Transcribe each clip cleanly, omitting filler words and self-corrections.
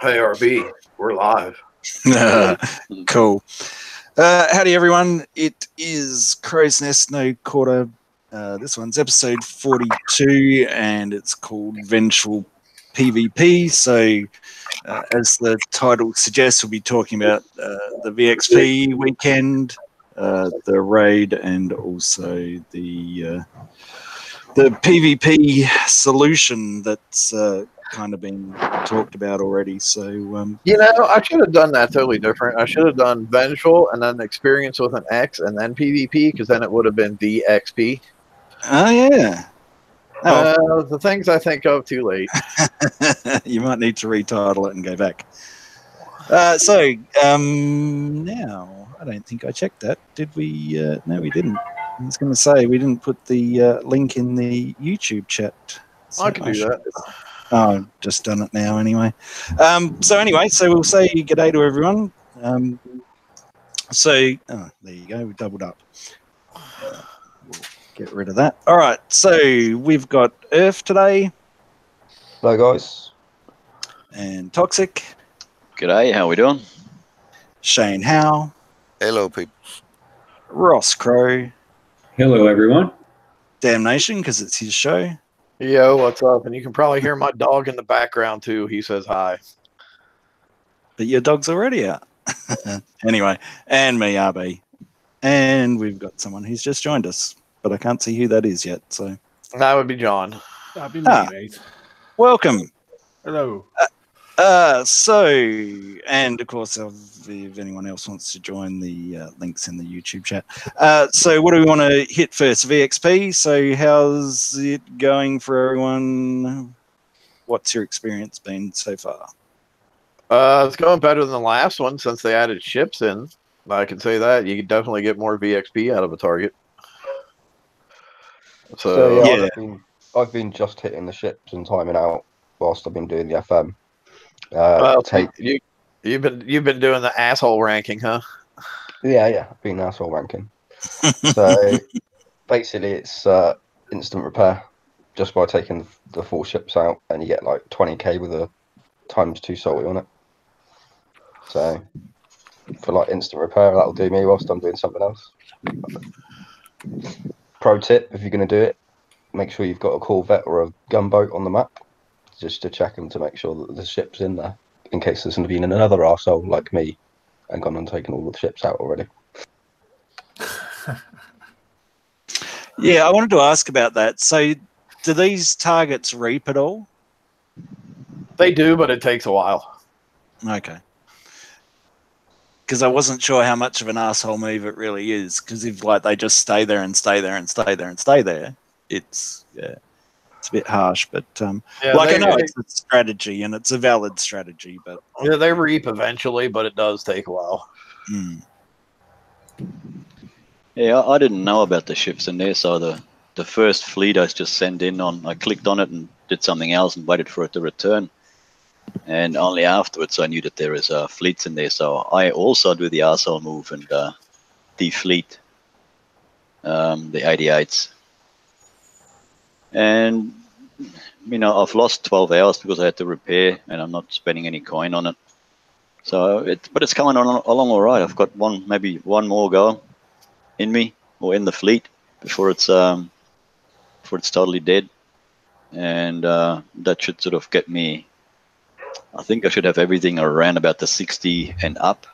Hey, RB, we're live. Cool. Howdy, everyone. It is Crow's Nest No Quarter. This one's episode 42, and it's called Vengeful PvP. So, as the title suggests, we'll be talking about the VXP weekend, the raid, and also the PvP solution that's kind of been talked about already. So I should have done that totally different. I should have done Vengeful and then Experience with an X and then PvP, because then it would have been DXP. Oh yeah. The things I think of too late. You might need to retitle it and go back. Now I don't think I checked that. Did we? No, we didn't. I was going to say we didn't put the link in the YouTube chat. So I can do that. Oh, I've just done it now anyway. So we'll say g'day to everyone. There you go. We doubled up. We'll get rid of that. All right. So we've got Earth today. Hello, guys. And Toxic. G'day. How we doing? Shane Howe. Hello, people. Ross Crow. Hello, everyone. Damnation, because it's his show. Yo, what's up? And you can probably hear my dog in the background too. He says hi. But your dog's already out. Anyway, and me, RB. And we've got someone who's just joined us, but I can't see who that is yet. So that would be John. That'd be me, mate. Welcome. Hello. And of course, if anyone else wants to join, the links in the YouTube chat. So what do we want to hit first? VXP. So how's it going for everyone? What's your experience been so far? It's going better than the last one since they added ships in. I can say that. You can definitely get more VXP out of a target. So yeah. I've been just hitting the ships and timing out whilst I've been doing the FM. You've been doing the asshole ranking, huh? Yeah, I've been asshole ranking. So basically, it's instant repair just by taking the 4 ships out, and you get like 20k with a ×2 salty on it. So for like instant repair, that'll do me whilst I'm doing something else. Pro tip: if you're going to do it, make sure you've got a Corvette or a gunboat on the map, just to check them to make sure that the ship's in there, in case there's going to be another arsehole like me and gone and taken all the ships out already. Yeah, I wanted to ask about that. So do these targets reap at all? They do, but it takes a while. Okay. Because I wasn't sure how much of an asshole move it really is. Because if they just stay there and stay there and stay there and stay there, it's a bit harsh. But I know it's a strategy and it's a valid strategy. But yeah, they reap eventually, but it does take a while. Mm. Yeah, I didn't know about the ships in there, so the first fleet I just sent in on, I clicked on it and did something else and waited for it to return. And only afterwards I knew that there is fleets in there, so I also do the arsehole move and defleet the 88s. And I've lost 12 hours because I had to repair, and I'm not spending any coin on it. So but it's coming along all right. I've got maybe one more go in me or in the fleet before it's totally dead, and that should sort of get me. I think I should have everything around about the 60 and up.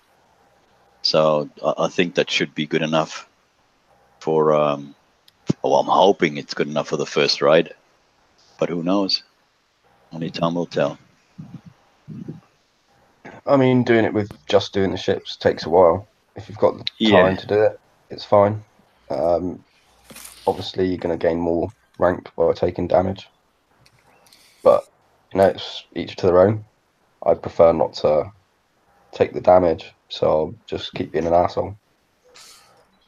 So I think that should be good enough for. I'm hoping it's good enough for the first raid, but who knows? Only time will tell. I mean, doing it with just doing the ships takes a while. If you've got the time to do it, it's fine. Obviously, you're going to gain more rank by taking damage, but it's each to their own. I prefer not to take the damage, so I'll just keep being an asshole.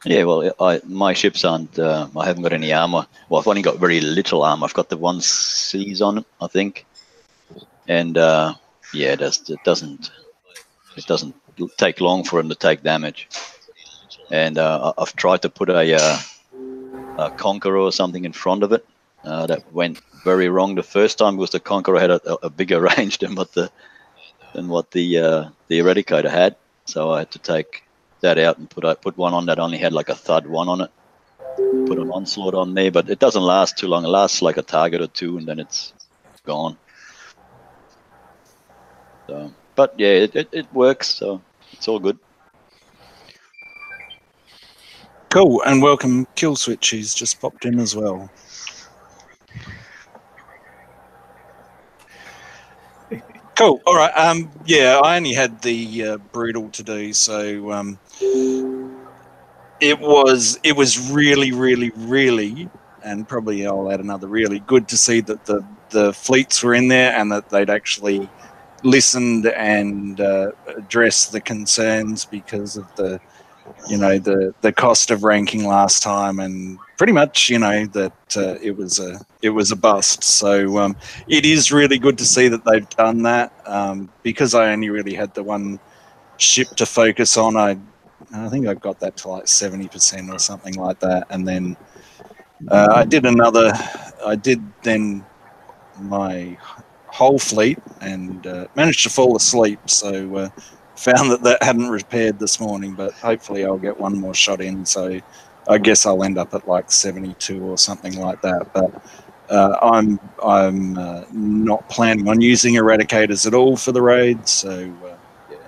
Yeah, well, my ships aren't. I haven't got any armor. Well, I've only got very little armor. I've got the 1Cs on it, I think, and it doesn't take long for him to take damage. And I've tried to put a Conqueror or something in front of it. That went very wrong the first time because the Conqueror had a bigger range than what the than what the Eradicator had. So I had to take that out and put one on that only had like a thud one on it. Put an onslaught on there, but it doesn't last too long. It lasts like a target or two, and then it's gone. So, but yeah, it works. So it's all good. Cool, and welcome Kill Switch, who's just popped in as well. Cool. All right. Yeah, I only had the brutal to do, so it was really, really, really, and probably I'll add another really good to see that the fleets were in there and that they'd actually listened and addressed the concerns because of the cost of ranking last time, and pretty much that it was a bust. So it is really good to see that they've done that, because I only really had the one ship to focus on. I think I got that to like 70% or something like that, and then I did then my whole fleet and managed to fall asleep, so found that hadn't repaired this morning, but hopefully I'll get one more shot in, so I guess I'll end up at like 72 or something like that. But I'm not planning on using Eradicators at all for the raid, so yeah,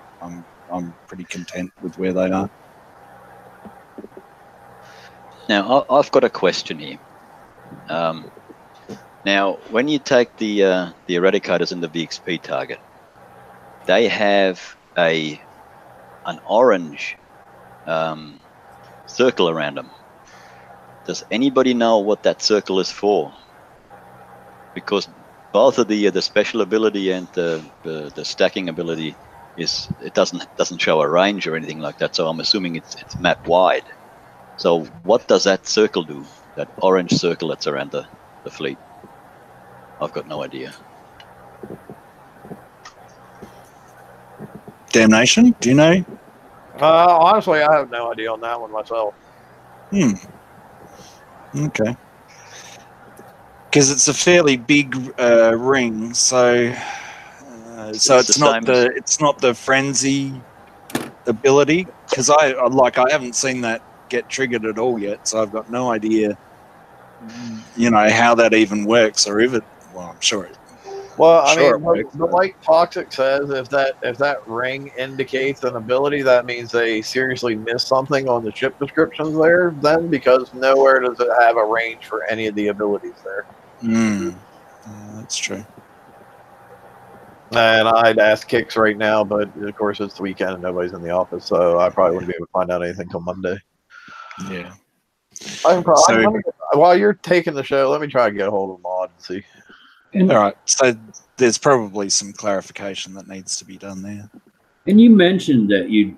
I'm pretty content with where they are. Now I've got a question here. Now, when you take the Eradicators in the VXP target, they have an orange circle around them. Does anybody know what that circle is for? Because both of the special ability and the stacking ability it doesn't show a range or anything like that. So I'm assuming it's map wide. So what does that circle do? That orange circle that's around the fleet? I've got no idea. Damnation, do you know? Honestly, I have no idea on that one myself. Okay. Because it's a fairly big ring, so it's not the frenzy ability. Because I haven't seen that get triggered at all yet, so I've got no idea, how that even works, or if it. Well, I'm sure it. Well, I mean, like Toxic says, if that ring indicates an ability, that means they seriously missed something on the ship descriptions there. Then, because nowhere does it have a range for any of the abilities there. That's true. And I'd ask Kix right now, but of course it's the weekend and nobody's in the office, so I probably wouldn't be able to find out anything till Monday. Yeah. While you're taking the show, let me try to get a hold of Maud and see. All right. So there's probably some clarification that needs to be done there. And you mentioned that you've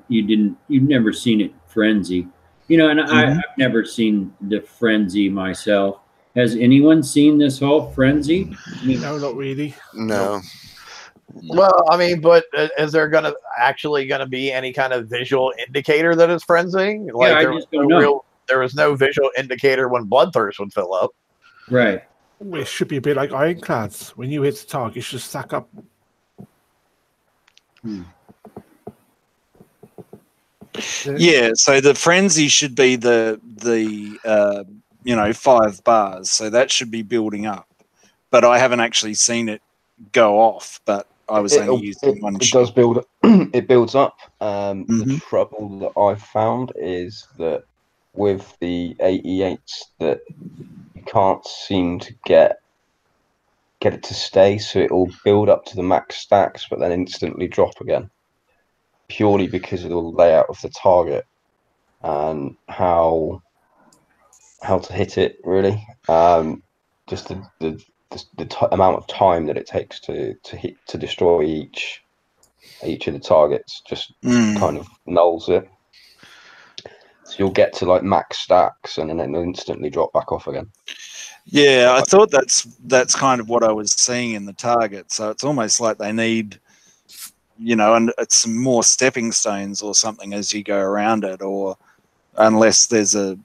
never seen it frenzy, and I've never seen the frenzy myself. Has anyone seen this whole frenzy? No, not really. No. Well, I mean, but is there actually gonna be any kind of visual indicator that it's frenzying? Like, I just don't know. There was no visual indicator when Bloodthirst would fill up. Right. It should be a bit like Ironclads. When you hit the target, it should stack up. Yeah, so the frenzy should be the 5 bars, so that should be building up. But I haven't actually seen it go off, but I was only using one. It does build. It builds up. The trouble that I've found is that with the 88s, that you can't seem to get it to stay, so it will build up to the max stacks, but then instantly drop again, purely because of the layout of the target and how to hit it. Really, just the amount of time that it takes to destroy each of the targets just kind of nulls it. So you'll get to like max stacks and then it'll instantly drop back off again. Yeah, I thought that's kind of what I was seeing in the target. So it's almost like they need, and it's some more stepping stones or something as you go around it, or unless there's a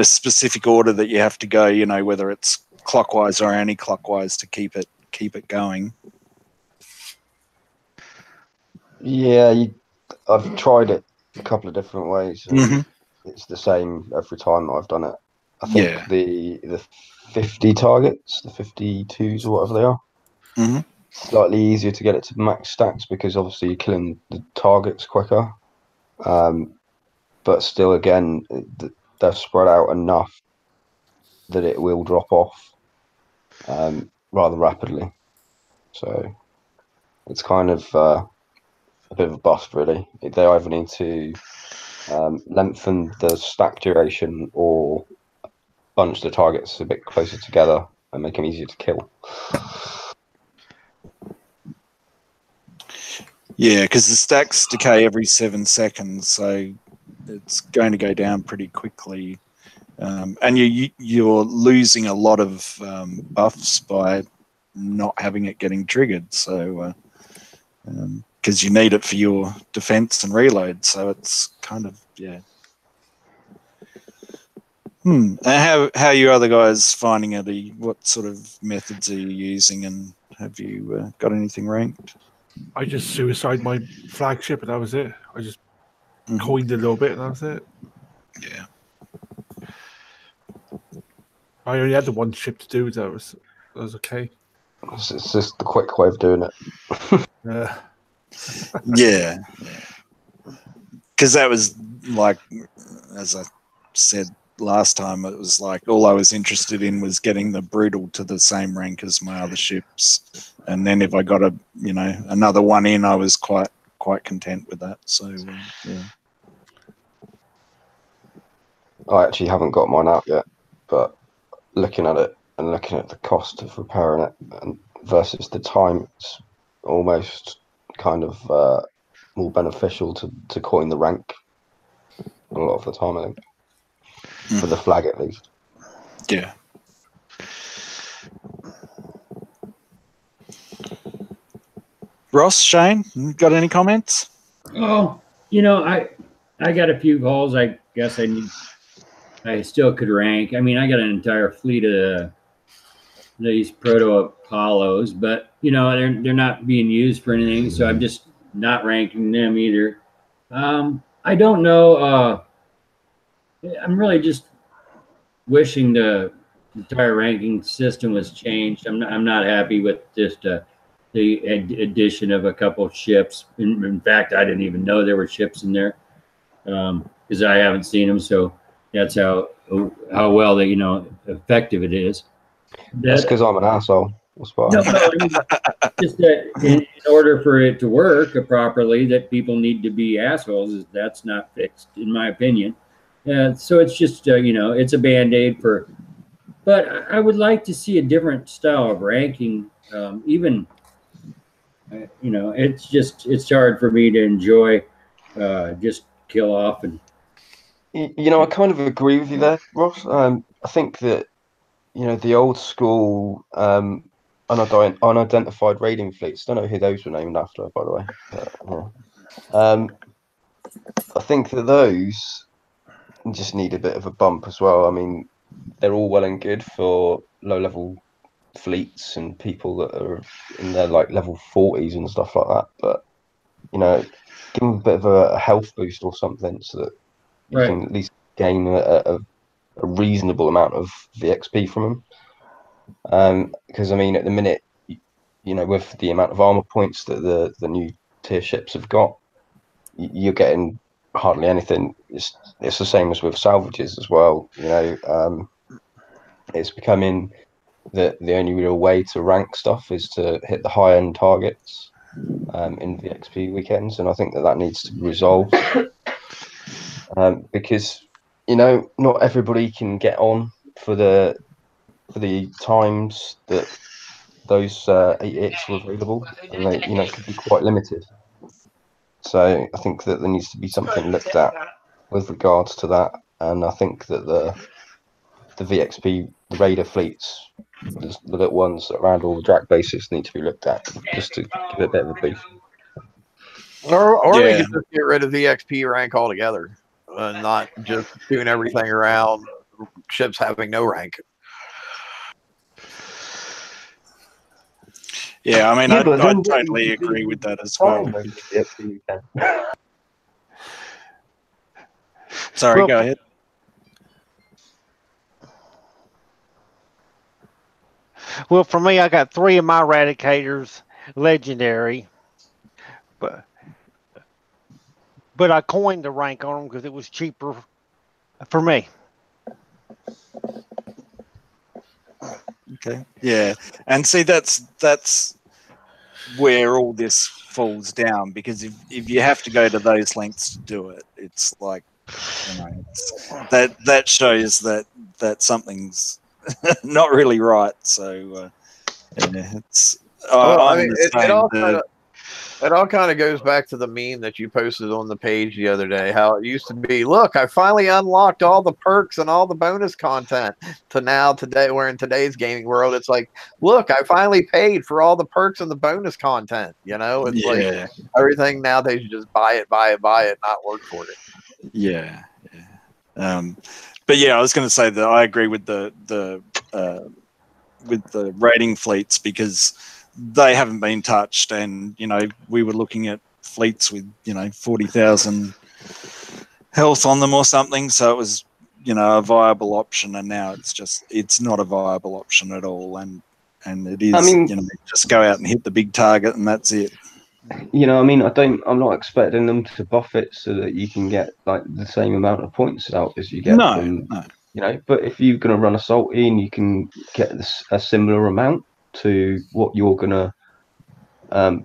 specific order that you have to go, whether it's clockwise or anti-clockwise to keep it going. Yeah, I've tried it a couple of different ways, and Mhm. it's the same every time that I've done it. I think Yeah. the 50 targets, the 52s or whatever they are, Mhm. slightly easier to get it to max stacks because obviously you're killing the targets quicker. But still, again, they're spread out enough that it will drop off rather rapidly. So it's kind of a bit of a bust, really. They either need to lengthen the stack duration or bunch the targets a bit closer together and make them easier to kill. Yeah, because the stacks decay every 7 seconds, so it's going to go down pretty quickly. And you're losing a lot of buffs by not having it getting triggered. So because you need it for your defense and reload, so it's kind of And how are you other guys finding it? What sort of methods are you using, and have you got anything ranked? I just suicide my flagship, and that was it. I just Mhm. coined a little bit, and that was it. Yeah. I only had the one ship to do. That was okay. It's just the quick way of doing it. Yeah. Because that was like, as I said last time, it was like all I was interested in was getting the brutal to the same rank as my other ships, and then if I got another one in, I was quite content with that. So yeah. I actually haven't got mine out yet, but looking at it and looking at the cost of repairing it and versus the time, it's almost kind of more beneficial to coin the rank a lot of the time, I think, for the flag at least. Yeah. Ross, Shane, got any comments? Oh, I got a few holes. I guess I still could rank. I mean, I got an entire fleet of these proto Apollos, but they're not being used for anything, so I'm just not ranking them either. I don't know. I'm really just wishing the entire ranking system was changed. I'm not happy with just the addition of a couple of ships. In fact, I didn't even know there were ships in there because I haven't seen them. So that's how well effective it is. That's because I'm an asshole. That's why. No, I mean, just that in order for it to work properly, that people need to be assholes. That's not fixed, in my opinion. So it's just it's a band-aid for. But I would like to see a different style of ranking. Even it's hard for me to enjoy just kill off and. I kind of agree with you there, Ross. I think that the old school unidentified raiding fleets. Don't know who those were named after, by the way. But, yeah. I think that those just need a bit of a bump as well. I mean, they're all well and good for low-level fleets and people that are in their like level 40s and stuff like that. But give them a bit of a health boost or something so that you Right. can at least gain a reasonable amount of VXP from them. Because I mean, at the minute, with the amount of armor points that the new tier ships have got, you're getting hardly anything. It's the same as with salvages as well. It's becoming that the only real way to rank stuff is to hit the high end targets in VXP weekends, and I think that needs to be resolved because not everybody can get on for the times that those 8X were available, and they it could be quite limited. So I think that there needs to be something looked at with regards to that, and I think that the VXP, the Raider fleets, the little ones around all the drag bases need to be looked at just to give it a bit of a boost. Or they could just get rid of the XP rank altogether, not just doing everything around ships having no rank. Yeah, I mean, Yeah, I but then what totally you do agree with that as time well. over the XP weekend. Sorry, Well, go ahead. Well, for me, I got 3 of my Eradicators legendary, but I coined the rank on them because it was cheaper for me. Okay. Yeah, and see, that's where all this falls down, because if you have to go to those lengths to do it, it's like, that shows that something's not really right. So yeah, it's Well, I I'm mean, the same. it all kind of goes back to the meme that you posted on the page the other day. How it used to be, look, I finally unlocked all the perks and all the bonus content. To now, today, we're in today's gaming world. It's like, look, I finally paid for all the perks and the bonus content. It's like everything nowadays. You just buy it, not work for it. Yeah. But yeah, I was going to say that I agree with the raiding fleets, because they haven't been touched, and we were looking at fleets with 40,000 health on them or something, so it was a viable option, and now it's not a viable option at all, and it is, I mean, just go out and hit the big target and that's it. I'm not expecting them to buff it so that you can get like the same amount of points out as you get from but if you're going to run assault in, you can get a similar amount to what you're going to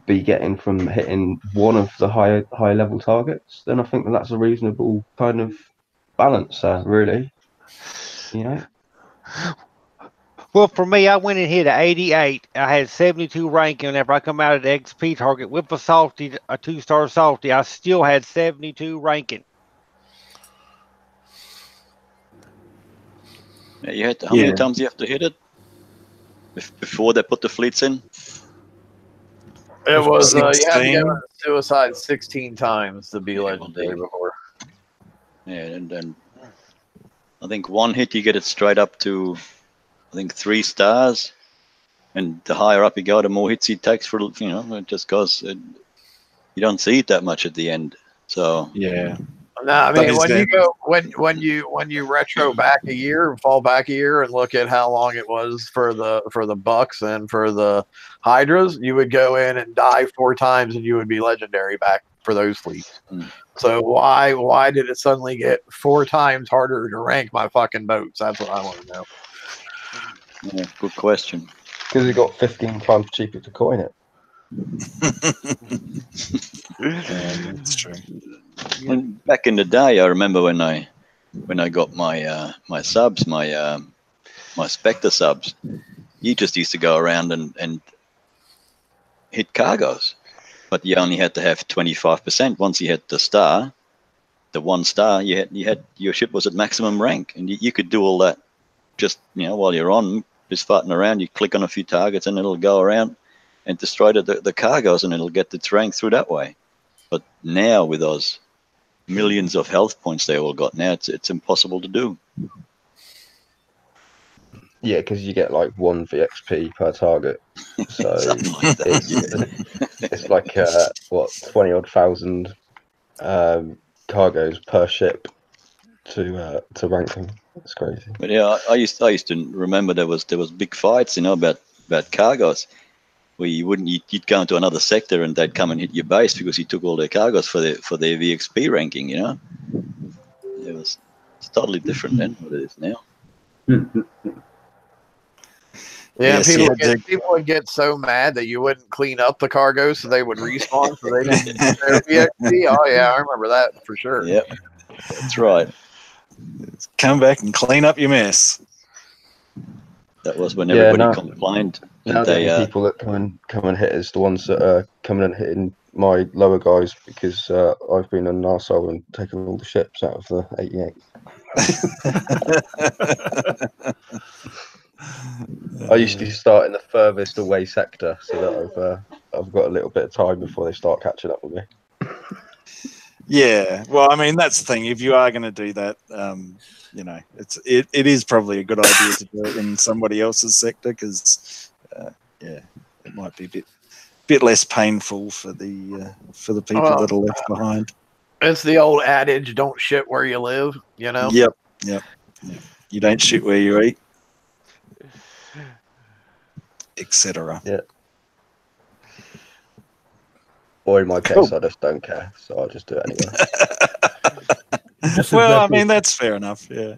be getting from hitting one of the high level targets. Then I think that's a reasonable kind of balance there, really. Well, for me, I went and hit an 88. I had 72 ranking. Whenever I come out of the XP target with a 2-star salty, I still had 72 ranking. Yeah, you had how many times you have to hit it before they put the fleets in? It was you had to get on suicide 16 times to be legendary before. Yeah, and I think one hit you get it straight up to, I think 3 stars, and the higher up you go, the more hits he takes for it just goes. You don't see it that much at the end. So yeah. No, I mean when you retro back a year, fall back a year, and look at how long it was for the Bucks and for the Hydras, you would go in and die 4 times, and you would be legendary back for those fleets. So why did it suddenly get 4 times harder to rank my fucking boats? That's what I want to know. Yeah, good question. Because it got 15 times cheaper to coin it. That's true. And back in the day, I remember when I got my my subs, my Spectre subs, you just used to go around and hit cargoes, but you only had to have 25%. Once you hit the 1 star, you had your ship was at maximum rank, and you could do all that just while you're on, just farting around. You click on a few targets, and it'll go around and destroy the cargoes, and it'll get its rank through that way. But now with those millions of health points they all got, now it's impossible to do. Yeah, because you get like 1 VXP per target, so like it's like 20-odd thousand cargoes per ship to rank them. It's crazy. But yeah, I used to remember there was big fights, about cargoes, where you'd go into another sector and they'd come and hit your base because you took all their cargoes for their VXP ranking. It's totally different than what it is now. Yeah, people would get so mad that you wouldn't clean up the cargo, so they would respawn, so they didn't get their VXP. Oh yeah, I remember that for sure. Yep, that's right. Come back and clean up your mess. That was when everybody complained. Now the people that come and hit is the ones that are coming and hitting my lower guys, because I've been an arsehole and taken all the ships out of the 88. I usually start in the furthest away sector so that I've got a little bit of time before they start catching up with me. Yeah, well, I mean, that's the thing. If you are going to do that, it is probably a good idea to do it in somebody else's sector, because it might be a bit less painful for the people that are left behind. It's the old adage: "Don't shit where you live." You know. Yep. You don't shit where you eat, etc. Yeah. Or in my case, I just don't care, so I'll just do it anyway. Well, I mean, that's fair enough. Yeah.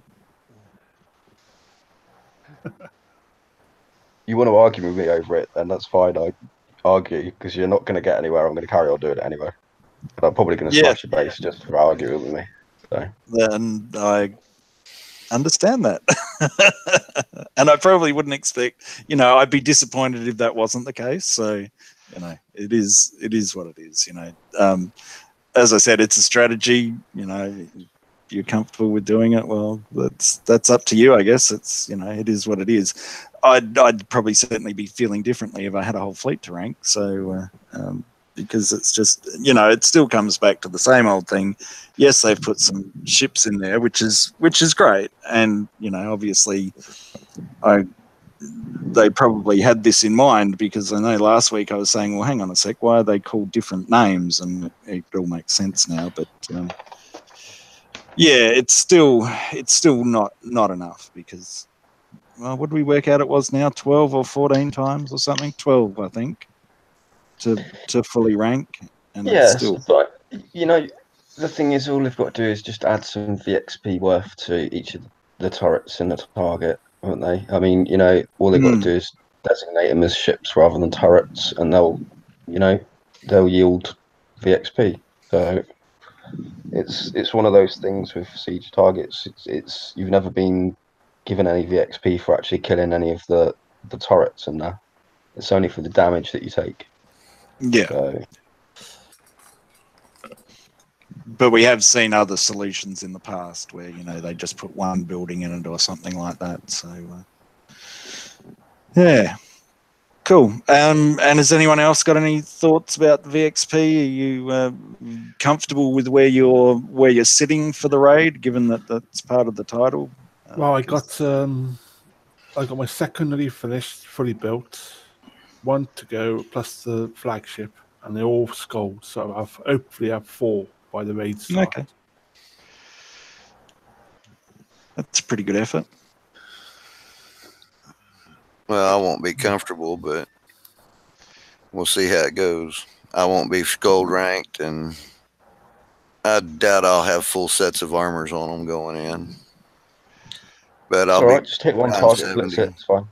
You want to argue with me over it, then that's fine. I argue because you're not going to get anywhere. I'm going to carry on doing it anyway. But I'm probably going to smash your base just for arguing with me. So. And I understand that. And I probably wouldn't expect, I'd be disappointed if that wasn't the case. So, it is what it is, as I said, it's a strategy, if you're comfortable with doing it, well, that's up to you, I guess. It's, it is what it is. I'd probably certainly be feeling differently if I had a whole fleet to rank. So, because it's just, it still comes back to the same old thing. Yes, they've put some ships in there, which is great. And, obviously they probably had this in mind, because I know last week I was saying, well, hang on a sec, why are they called different names? And it all makes sense now. But, yeah, it's still not enough, because, well, what did we work out it was now? 12 or 14 times or something? 12, I think, to fully rank. And yeah, still... but, the thing is, all they've got to do is just add some VXP worth to each of the turrets in the target, haven't they? I mean, all they've got to do is designate them as ships rather than turrets, and they'll yield VXP. So it's one of those things with siege targets. It's you've never been given any VXP for actually killing any of the turrets in there. It's only for the damage that you take. Yeah. So. But we have seen other solutions in the past where, they just put one building in it or something like that. So, yeah. Cool. And has anyone else got any thoughts about the VXP? Are you comfortable with where you're sitting for the raid, given that that's part of the title? Well, I got my secondary finished, fully built, one to go plus the flagship, and they're all skulls. So I've hopefully have 4 by the raid start. Okay. That's a pretty good effort. Well, I won't be comfortable, but we'll see how it goes. I won't be gold ranked, and I doubt I'll have full sets of armors on them going in. But I'll be just hit one target, blitz it, it's fine.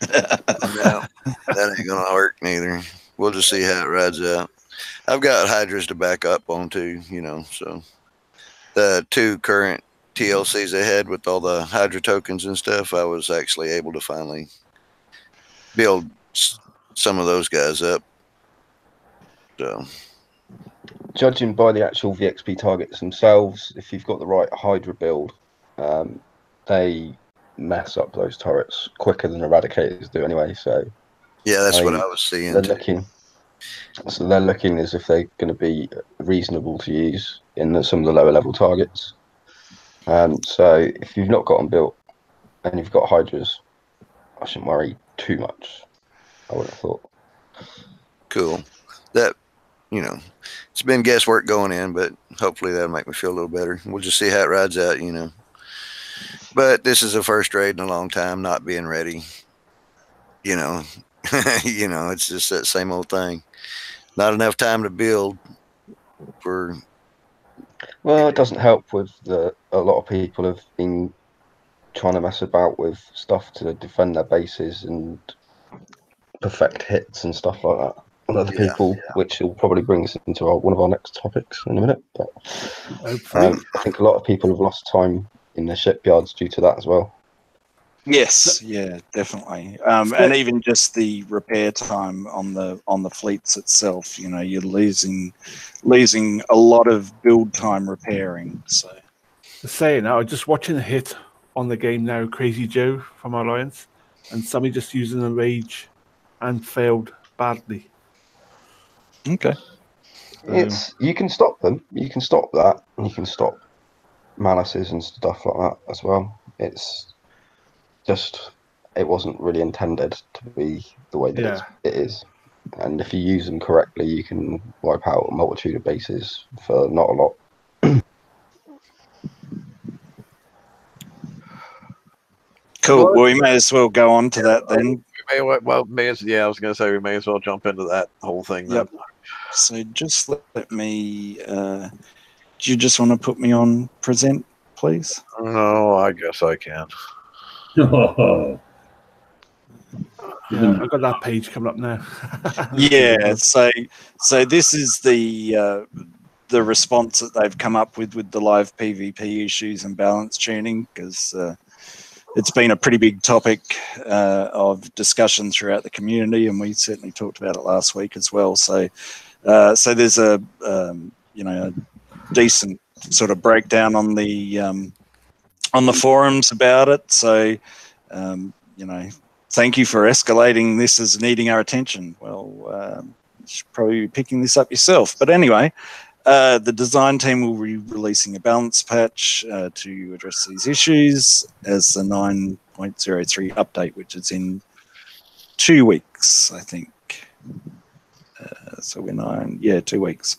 No, that ain't gonna work neither. We'll just see how it rides out. I've got Hydras to back up on too, so the 2 current TLCs ahead with all the Hydra tokens and stuff, I was actually able to finally build some of those guys up. So, judging by the actual VXP targets themselves, if you've got the right Hydra build, they mess up those turrets quicker than Eradicators do anyway. So yeah, that's what I was seeing. They're looking as if they're going to be reasonable to use in some of the lower level targets. So if you've not got them built and you've got Hydras, I shouldn't worry too much, I would have thought. Cool. That, it's been guesswork going in, but hopefully that'll make me feel a little better. We'll just see how it rides out, But this is the first raid in a long time, not being ready. It's just that same old thing. Not enough time to build for... Well, it doesn't help with a lot of people have been trying to mess about with stuff to defend their bases and perfect hits and stuff like that. And other people, which will probably bring us into one of our next topics in a minute. But I think a lot of people have lost time in their shipyards due to that as well. Yes, yeah, definitely. And even just the repair time on the fleets itself, you're losing a lot of build time repairing. So Saying I was just watching a hit on the game now, Crazy Joe from Alliance, and somebody just using a rage and failed badly. Okay. You can stop them. You can stop that. And you can stop malices and stuff like that as well. It's just it wasn't really intended to be the way that Yeah. it is. And if you use them correctly, you can wipe out a multitude of bases for not a lot. Cool. Well, we may as well go on to that then. I was going to say we may as well jump into that whole thing. Yep. Then. So just let me. Do you just want to put me on present, please? No, I guess I can. Oh. Yeah, I've got that page coming up now. Yeah. So this is the response that they've come up with the live PvP issues and balance tuning, because it's been a pretty big topic of discussion throughout the community, and we certainly talked about it last week as well. So there's a a decent sort of breakdown on the forums about it. So thank you for escalating this as needing our attention. Well, you should probably be picking this up yourself. But anyway, the design team will be releasing a balance patch to address these issues as the 9.03 update, which is in 2 weeks, I think. So we're 2 weeks.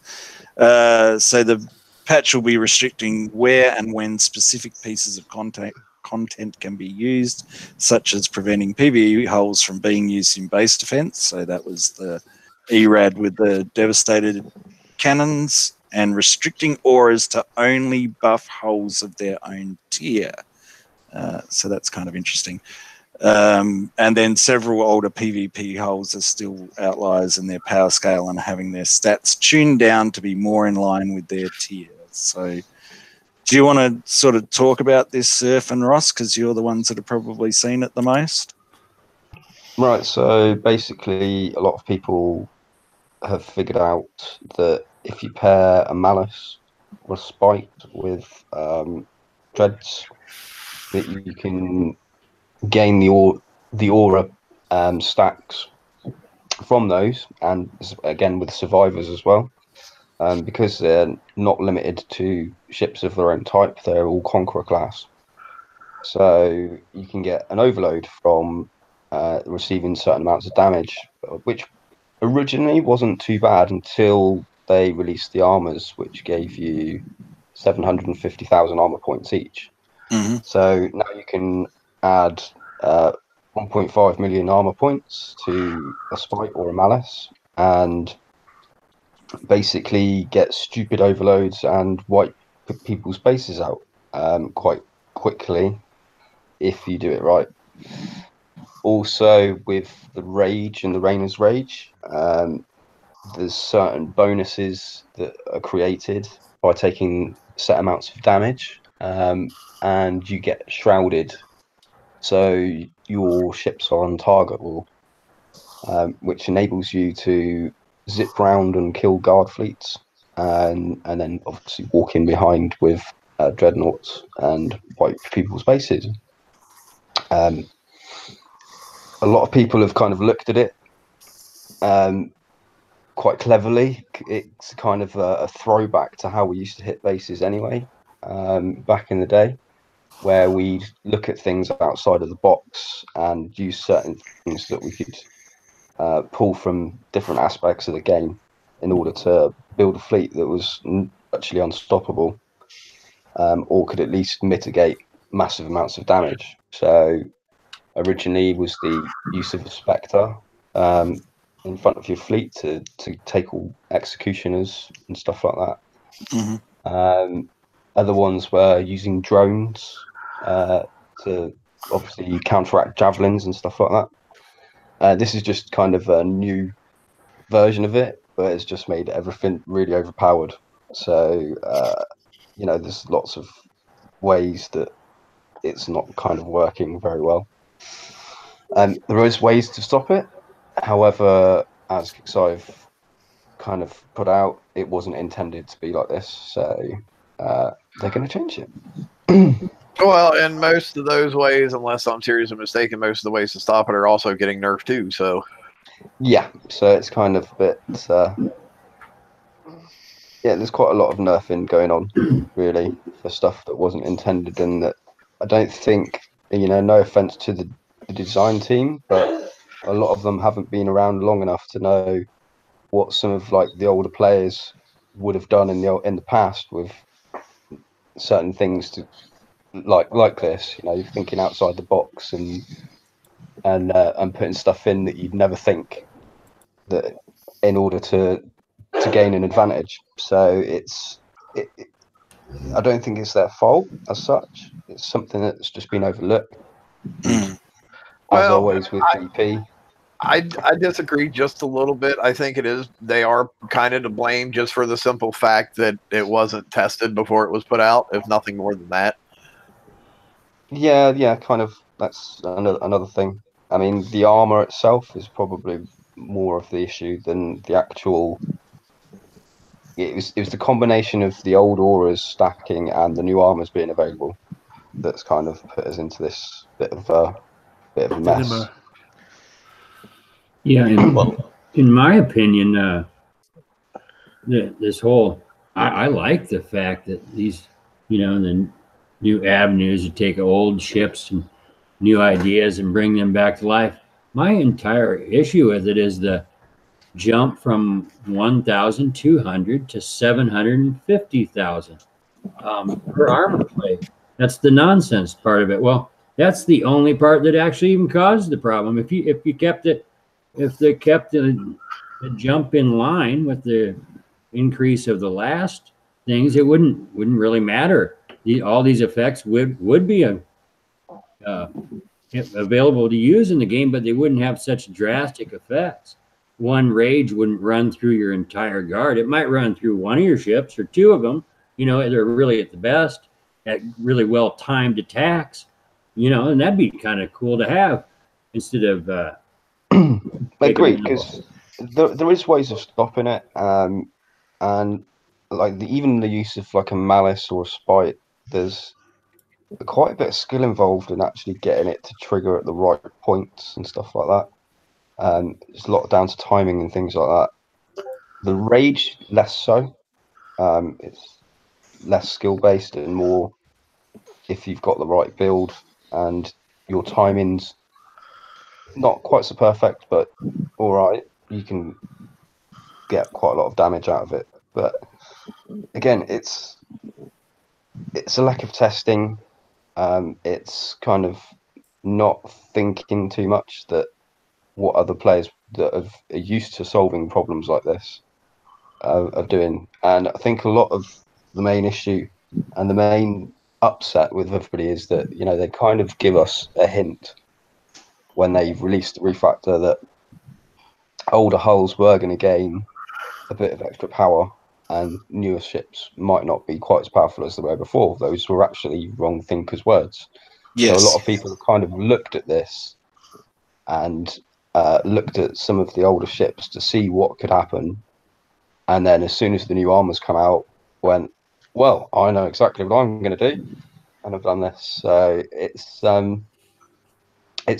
So the patch will be restricting where and when specific pieces of content can be used, such as preventing PvE hulls from being used in base defense. So that was the ERAD with the devastated cannons, and restricting auras to only buff hulls of their own tier. So that's kind of interesting. And then several older PvP hulls are still outliers in their power scale and having their stats tuned down to be more in line with their tier. So do you want to sort of talk about this, Surf and Ross, because you're the ones that have probably seen it the most? Right, so basically a lot of people have figured out that if you pair a Malice Respite with Dreads, that you can gain the aura stacks from those, and again with survivors as well, because they're not limited to ships of their own type. They're all Conqueror class, so you can get an overload from receiving certain amounts of damage, which originally wasn't too bad until they released the armors, which gave you 750,000 armor points each. Mm-hmm. So now you can add 1.5 million armor points to a Spite or a Malice, and basically get stupid overloads and wipe people's bases out quite quickly if you do it right. Also, with the Rage and the Rainer's Rage, there's certain bonuses that are created by taking set amounts of damage, and you get shrouded, so your ships are on target wall, which enables you to zip round and kill guard fleets, and then obviously walk in behind with dreadnoughts and wipe people's bases. A lot of people have kind of looked at it quite cleverly. It's kind of a throwback to how we used to hit bases anyway, back in the day, where we'd look at things outside of the box and use certain things that we could pull from different aspects of the game in order to build a fleet that was actually unstoppable, or could at least mitigate massive amounts of damage. So originally was the use of a Spectre in front of your fleet to take all executioners and stuff like that. Mm-hmm. Other ones were using drones to obviously counteract javelins and stuff like that. This is just kind of a new version of it, but it's just made everything really overpowered. So there's lots of ways that it's not kind of working very well. There is ways to stop it. However, as I've kind of put out, it wasn't intended to be like this. So they're going to change it. Well, and most of those ways, unless I'm seriously mistaken, most of the ways to stop it are also getting nerfed too. So yeah, so it's kind of a bit. There's quite a lot of nerfing going on, really, for stuff that wasn't intended, and that I don't think, no offense to the the design team, but a lot of them haven't been around long enough to know what some of like the older players would have done in the past with certain things to like this. You know, thinking outside the box and putting stuff in that you'd never think that in order to gain an advantage. So I don't think it's their fault as such. It's something that's just been overlooked. As always with BP. I disagree just a little bit. I think they are kind of to blame just for the simple fact that it wasn't tested before it was put out, if nothing more than that. Yeah, kind of. That's another thing. I mean, the armor itself is probably more of the issue than the actual. It was the combination of the old auras stacking and the new armors being available that's kind of put us into this bit of a mess. Dilemma. Yeah, in my opinion, this whole I like the fact that these, the new avenues to take old ships and new ideas and bring them back to life. My entire issue with it is the jump from 1,200 to 750,000 per armor plate. That's the nonsense part of it. Well, that's the only part that actually even caused the problem. If they kept the jump in line with the increase of the last things, it wouldn't really matter. All these effects would be available to use in the game, but they wouldn't have such drastic effects. One rage wouldn't run through your entire guard. It might run through one of your ships or two of them. They're really at the best at really well timed attacks. And that'd be kind of cool to have instead of. I agree, because there is ways of stopping it, and like even the use of like a malice or a spite, there's quite a bit of skill involved in actually getting it to trigger at the right points and stuff like that. It's a lot down to timing and things like that. The rage, less so. It's less skill based and more if you've got the right build and your timing's not quite so perfect, but all right, you can get quite a lot of damage out of it. But again, it's a lack of testing. It's kind of not thinking too much that what other players that are used to solving problems like this are doing. And I think a lot of the main issue and the main upset with everybody is that they kind of give us a hint when they released the refactor that older hulls were going to gain a bit of extra power and newer ships might not be quite as powerful as they were before. Those were actually wrong thinkers' words. Yes. So a lot of people have kind of looked at this and looked at some of the older ships to see what could happen. And then as soon as the new armors come out, went, well, I know exactly what I'm going to do. And I've done this. So it's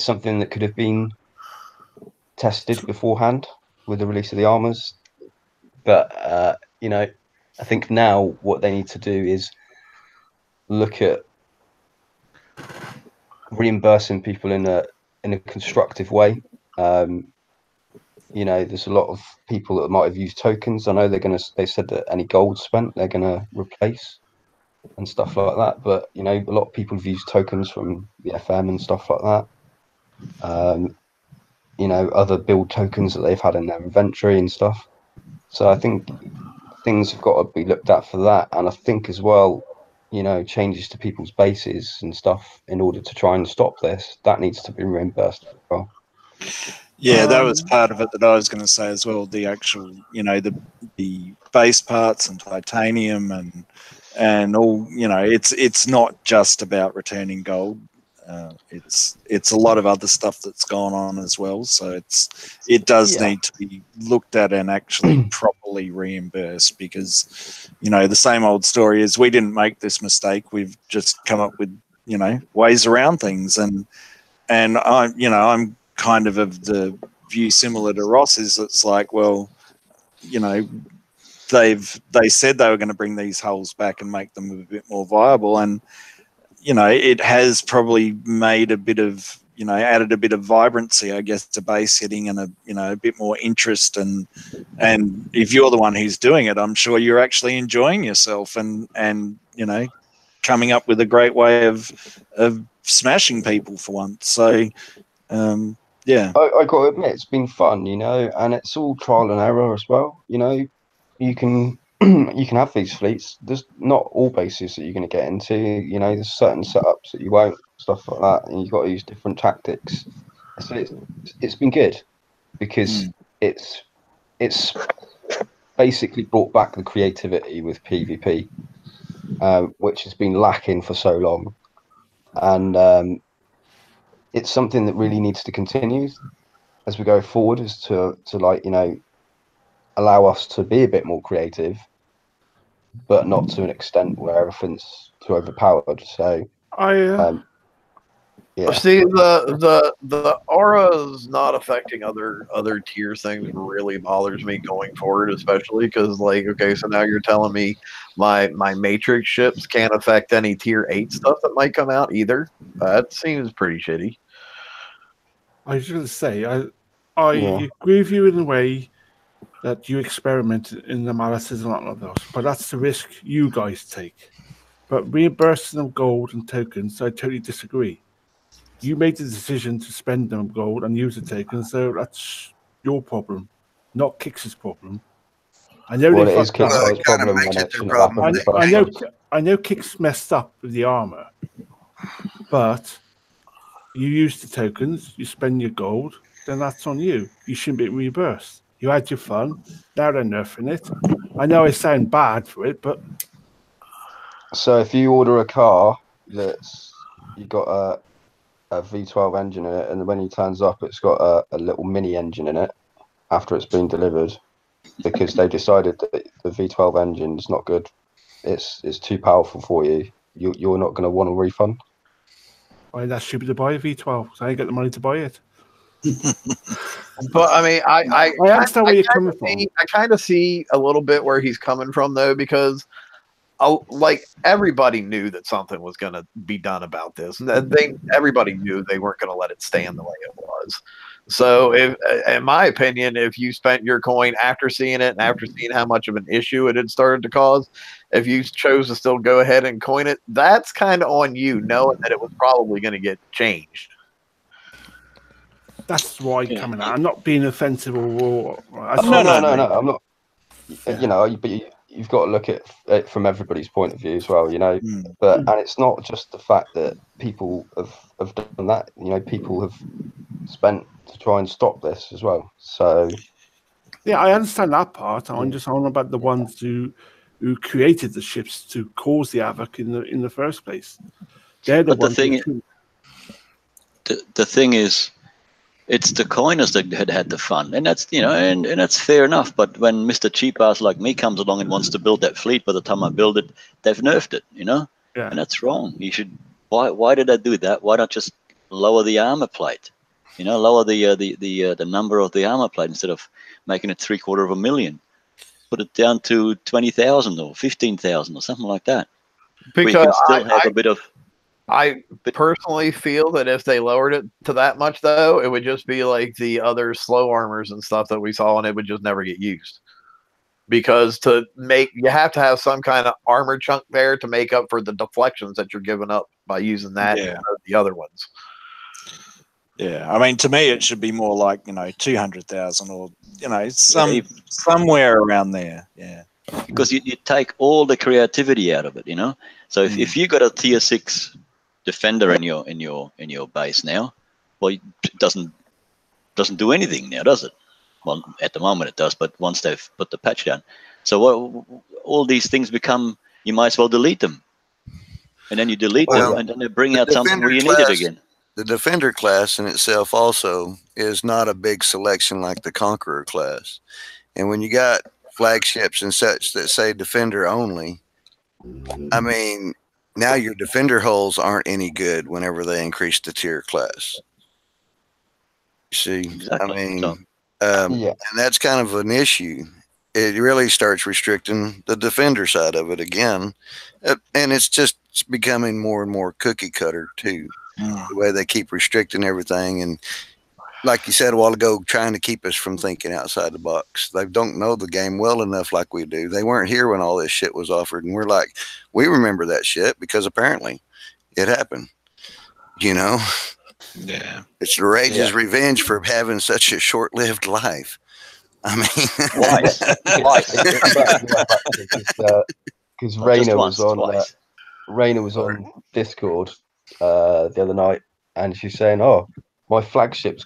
something that could have been tested beforehand with the release of the armors. But, I think now what they need to do is look at reimbursing people in a constructive way. There's a lot of people that might have used tokens. I know they said that any gold spent they're gonna replace and stuff like that. But a lot of people have used tokens from the FM and stuff like that. Other build tokens that they've had in their inventory and stuff. So I think things have got to be looked at for that. And I think as well, changes to people's bases and stuff in order to try and stop this, that needs to be reimbursed as well. Yeah, that was part of it that I was going to say as well. The actual, the base parts and titanium and all, it's not just about returning gold. It's a lot of other stuff that's gone on as well. So it does need to be looked at and actually properly reimbursed, because the same old story is we didn't make this mistake. We've just come up with ways around things, and I'm kind of the view similar to Ross. Is it's like, well, they said they were going to bring these hulls back and make them a bit more viable, and it has probably made a bit of added a bit of vibrancy, I guess, to base hitting and a bit more interest. And if you're the one who's doing it, I'm sure you're actually enjoying yourself and coming up with a great way of smashing people for once. So, yeah. I got to admit, it's been fun, and it's all trial and error as well. You can you can have these fleets. There's not all bases that you're going to get into. There's certain setups that you won't, stuff like that, and you've got to use different tactics. So it's been good because it's basically brought back the creativity with PvP, which has been lacking for so long, and it's something that really needs to continue as we go forward, is to allow us to be a bit more creative, but not to an extent where everything's too overpowered. So yeah. See, the auras not affecting other tier things really bothers me going forward, especially because, okay, so now you're telling me my matrix ships can't affect any tier 8 stuff that might come out either. That seems pretty shitty. I was going to say, I agree with you in a way that you experiment in the analysis and all of those, but that's the risk you guys take. But reimbursing them gold and tokens, I totally disagree. You made the decision to spend them gold and use the tokens, so that's your problem, not Kix's problem. I know Well, they it is fucked up. Kix's problem when it shouldn't have happened. I know Kix messed up with the armor, but you used the tokens, you spend your gold, then that's on you. You shouldn't be reimbursed. You had your fun. Now they're nerfing it. I know I sound bad for it, but so if you order a car that's you got a V12 engine in it, and when he turns up, it's got a little mini engine in it after it's been delivered, because they decided that the V12 engine is not good. It's too powerful for you. You're not going to want a refund. Why, that's stupid to buy a V12. So I ain't got the money to buy it. But I mean, I understand where you're coming from. I kind of see a little bit where he's coming from, though, because everybody knew that something was going to be done about this. Everybody knew they weren't going to let it stand the way it was. So, in my opinion, if you spent your coin after seeing it and after seeing how much of an issue it had started to cause, if you chose to still go ahead and coin it, that's kind of on you, knowing that it was probably going to get changed. That's why I'm coming out. I'm not being offensive or no. I'm not. Yeah. But you've got to look at it from everybody's point of view as well. But and it's not just the fact that people have done that. People have spent to try and stop this as well. So yeah, I understand that part. I'm just on about the ones who created the ships to cause the havoc in the first place. They're the ones. The thing is, it's the coiners that had the fun, and that's and that's fair enough. But when Mr. Cheap Ass like me comes along and wants to build that fleet, by the time I build it, they've nerfed it, Yeah. And that's wrong. You should. Why did I do that? Why not just lower the armor plate? Lower the number of the armor plate instead of making it 750,000. Put it down to 20,000 or 15,000 or something like that. Because you can still have a bit of. I personally feel that if they lowered it to that much, though, it would just be like the other slow armors and stuff that we saw, and it would just never get used. Because you have to have some kind of armor chunk there to make up for the deflections that you're giving up by using that and the other ones. Yeah, I mean, to me, it should be more like 200,000 or somewhere around there. Yeah, because you take all the creativity out of it, So if you got a tier 6 defender in your base now, well, it doesn't do anything now, does it? Well, at the moment it does, but once they've put the patch down, so all these things become, you might as well delete them, and then you delete them, and then they bring out something where you need it again. The Defender class in itself also is not a big selection like the Conqueror class, and when you got flagships and such that say Defender only, I mean, now your Defender hulls aren't any good whenever they increase the tier class. You see, exactly. I mean, and that's kind of an issue. It really starts restricting the Defender side of it again, and it's becoming more and more cookie cutter too. the way they keep restricting everything, and like you said a while ago, trying to keep us from thinking outside the box. They don't know the game well enough like we do. They weren't here when all this shit was offered, and we're like, we remember that shit because apparently it happened. You know? Yeah. It's the Rage's revenge for having such a short-lived life. I mean, Twice. Because Not just Raina once, was on twice. Raina was on Discord the other night, and she's saying, "Oh, my flagship's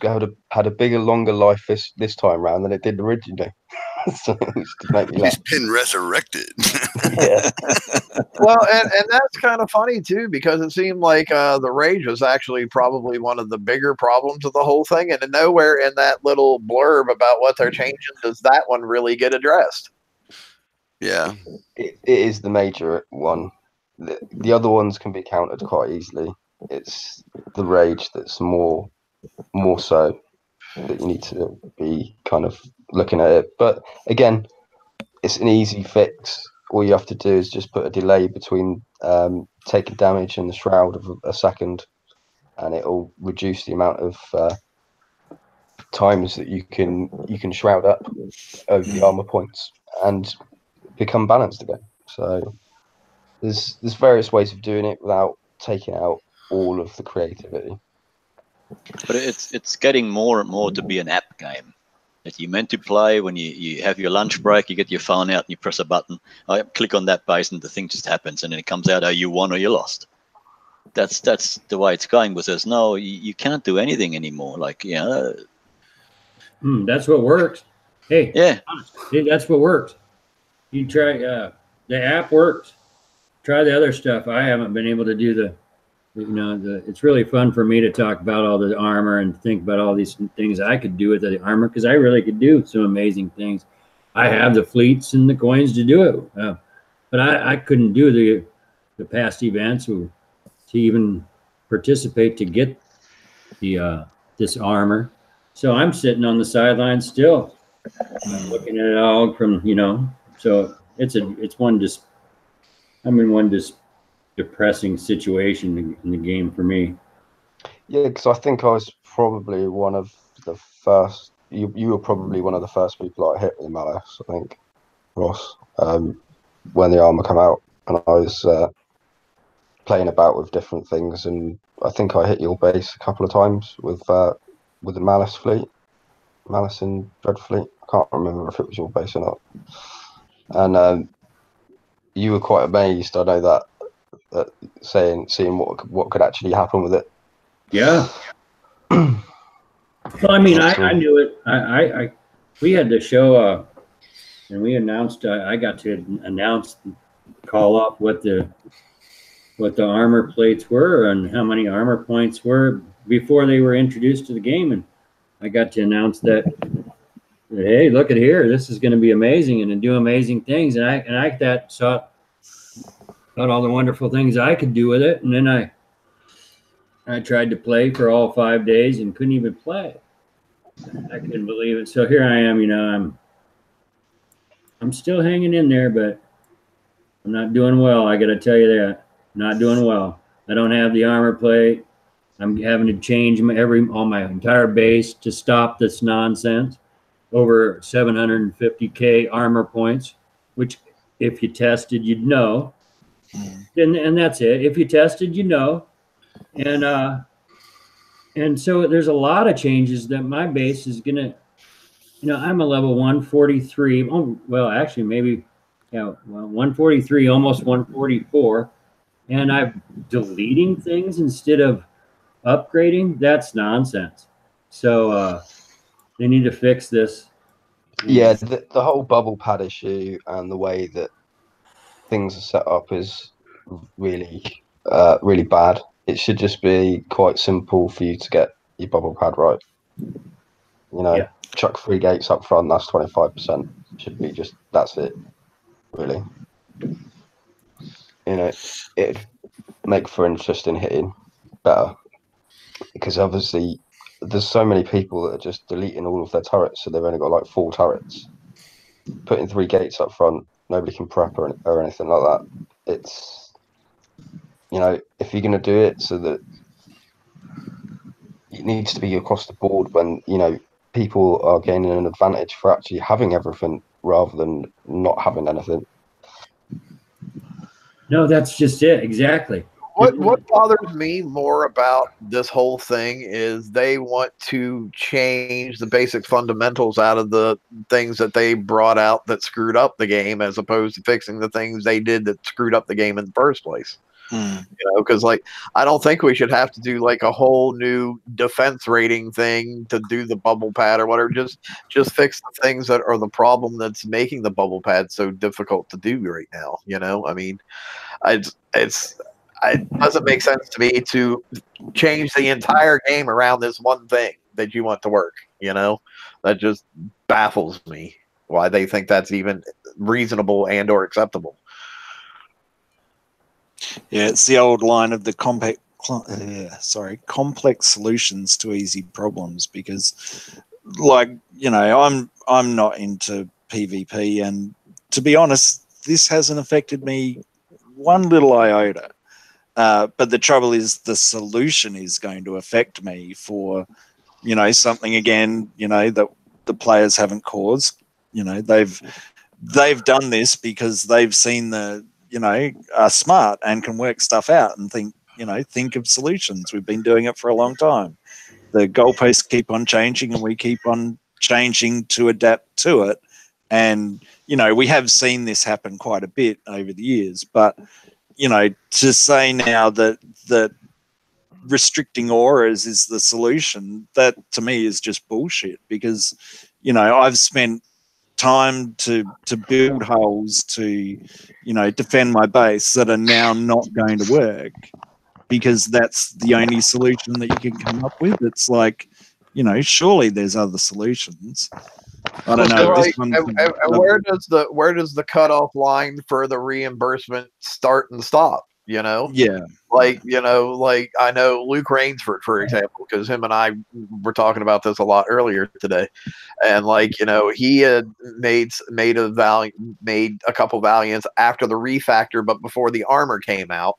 had a bigger, longer life this time round than it did originally." So it used to make me laugh. he's been resurrected. Yeah. Well, and that's kind of funny too, because it seemed like the Rage was actually probably one of the bigger problems of the whole thing, and nowhere in that little blurb about what they're changing does that one really get addressed. Yeah. It is the major one. The other ones can be countered quite easily. It's the Rage that's more so that you need to be kind of looking at it. But again, it's an easy fix. All you have to do is just put a delay between taking damage and the shroud of a second, and it'll reduce the amount of times that you can shroud up over the armor points and become balanced again. So there's various ways of doing it without taking out all of the creativity. But it's getting more and more to be an app game that you're meant to play when you have your lunch break. You get your phone out and you press a button. I click on that base and the thing just happens, and then it comes out, oh, you won or you lost. That's the way it's going. With us, no, you can't do anything anymore. Like, you know, That's what works. Hey, yeah, that's what works. You try the app works. Try the other stuff. I haven't been able to do it's really fun for me to talk about all the armor and think about all these things I could do with the armor, because I really could do some amazing things. I have the fleets and the coins to do it, but I couldn't do the past events to even participate to get the this armor. So I'm sitting on the sidelines still, looking at it all from So I'm in one depressing situation in the game for me. Yeah, because I think I was probably one of the first. You were probably one of the first people I hit with Malice, I think, Ross, when the armor came out, and I was playing about with different things, and I think I hit your base a couple of times with the Malice fleet, Malice and Dread fleet. I can't remember if it was your base or not. And you were quite amazed. I know that seeing what could actually happen with it. Yeah. Well, I mean, I knew it. We had the show, and we announced. I got to announce, call up what the armor plates were and how many armor points were before they were introduced to the game, and I got to announce that. Hey, look at here! This is going to be amazing and do amazing things, and I thought all the wonderful things I could do with it, and then I tried to play for all 5 days and couldn't even play. I couldn't believe it. So here I am, I'm still hanging in there, but I'm not doing well. I got to tell you that. Not doing well. I don't have the armor plate. I'm having to change my entire base to stop this nonsense. Over 750k armor points, which if you tested, you'd know. And that's it. If you tested, you know. And so there's a lot of changes that my base is gonna, I'm a level 143. Oh, well, actually, maybe, 143, almost 144, and I'm deleting things instead of upgrading. That's nonsense. So they need to fix this. Yeah, the whole bubble pad issue and the way that things are set up is really, really bad. It should just be quite simple for you to get your bubble pad right. Chuck 3 gates up front, that's 25%. Should be just, that's it, really. It'd make for interesting hitting better. Because obviously, there's so many people that are just deleting all of their turrets, so they've only got like 4 turrets. Putting 3 gates up front, nobody can prep or anything like that. It's, if you're going to do it so that it needs to be across the board when, you know, people are gaining an advantage for actually having everything rather than not having anything. No, that's just it. Exactly. What bothers me more about this whole thing is they want to change the basic fundamentals out of the things that they brought out that screwed up the game, as opposed to fixing the things they did that screwed up the game in the first place. You know, because like I don't think we should have to do like a whole new defense rating thing to do the bubble pad or whatever. Just fix the things that are the problem that's making the bubble pad so difficult to do right now. You know, I mean, it doesn't make sense to me to change the entire game around this one thing that you want to work. You know, that just baffles me why they think that's even reasonable and or acceptable. Yeah, it's the old line of the complex solutions to easy problems, because, like, you know, I'm not into PvP, and to be honest, this hasn't affected me one little iota. But the trouble is, the solution is going to affect me for, you know, something again, you know, that the players haven't caused. You know, they've done this because they've seen the, you know, are smart and can work stuff out and think of solutions. We've been doing it for a long time. The goalposts keep on changing and we keep on changing to adapt to it. And, you know, we have seen this happen quite a bit over the years. But, you know, to say now that restricting auras is the solution, that to me is just bullshit, because, you know, I've spent time to build hulls to, you know, defend my base that are now not going to work because that's the only solution that you can come up with. It's like, you know, surely there's other solutions. I don't know. Like, where does the cutoff line for the reimbursement start and stop? You know, yeah, like, you know, like I know Luke Rainsford, for example, because him and I were talking about this a lot earlier today, and like, you know, he had made a couple Valiants after the refactor, but before the armor came out,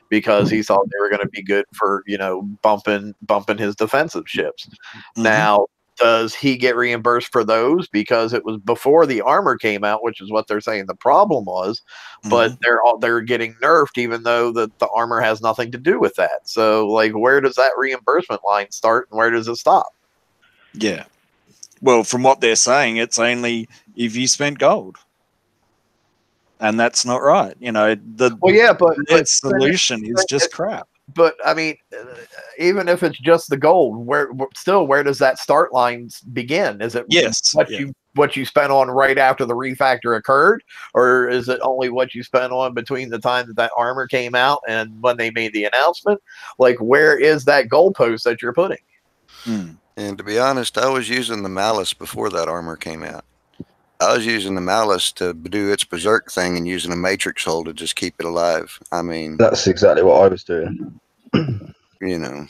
because he thought they were going to be good for, you know, bumping his defensive ships. Now, does he get reimbursed for those because it was before the armor came out, which is what they're saying the problem was, but they're getting nerfed even though the armor has nothing to do with that. So like, where does that reimbursement line start and where does it stop? Yeah. Well, from what they're saying, it's only if you spent gold. And that's not right. You know, but solution is just crap. But I mean, even if it's just the gold, where does that start line begin? Is it what you spent on right after the refactor occurred, or is it only what you spent on between the time that armor came out and when they made the announcement? Like, where is that goalpost that you're putting? And to be honest, I was using the Malice before that armor came out. I was using the Malice to do its berserk thing and using a matrix hull to just keep it alive. I mean, that's exactly what I was doing. You know,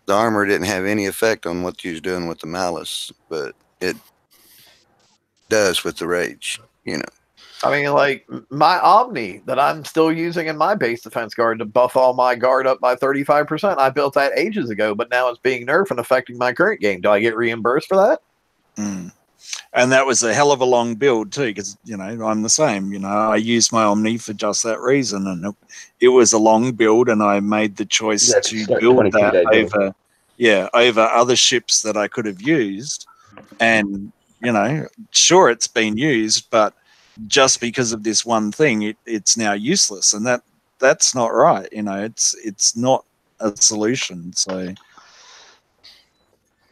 the armor didn't have any effect on what you was doing with the Malice, but it does with the Rage, you know. I mean, like my Omni that I'm still using in my base defense guard to buff all my guard up by 35%. I built that ages ago, but now it's being nerfed and affecting my current game. Do I get reimbursed for that? And that was a hell of a long build too, because, you know, I'm the same. You know, I used my Omni for just that reason, and it was a long build, and I made the choice to build that over other ships that I could have used. And, you know, sure, it's been used, but just because of this one thing, it's now useless, and that's not right. You know, it's not a solution. So.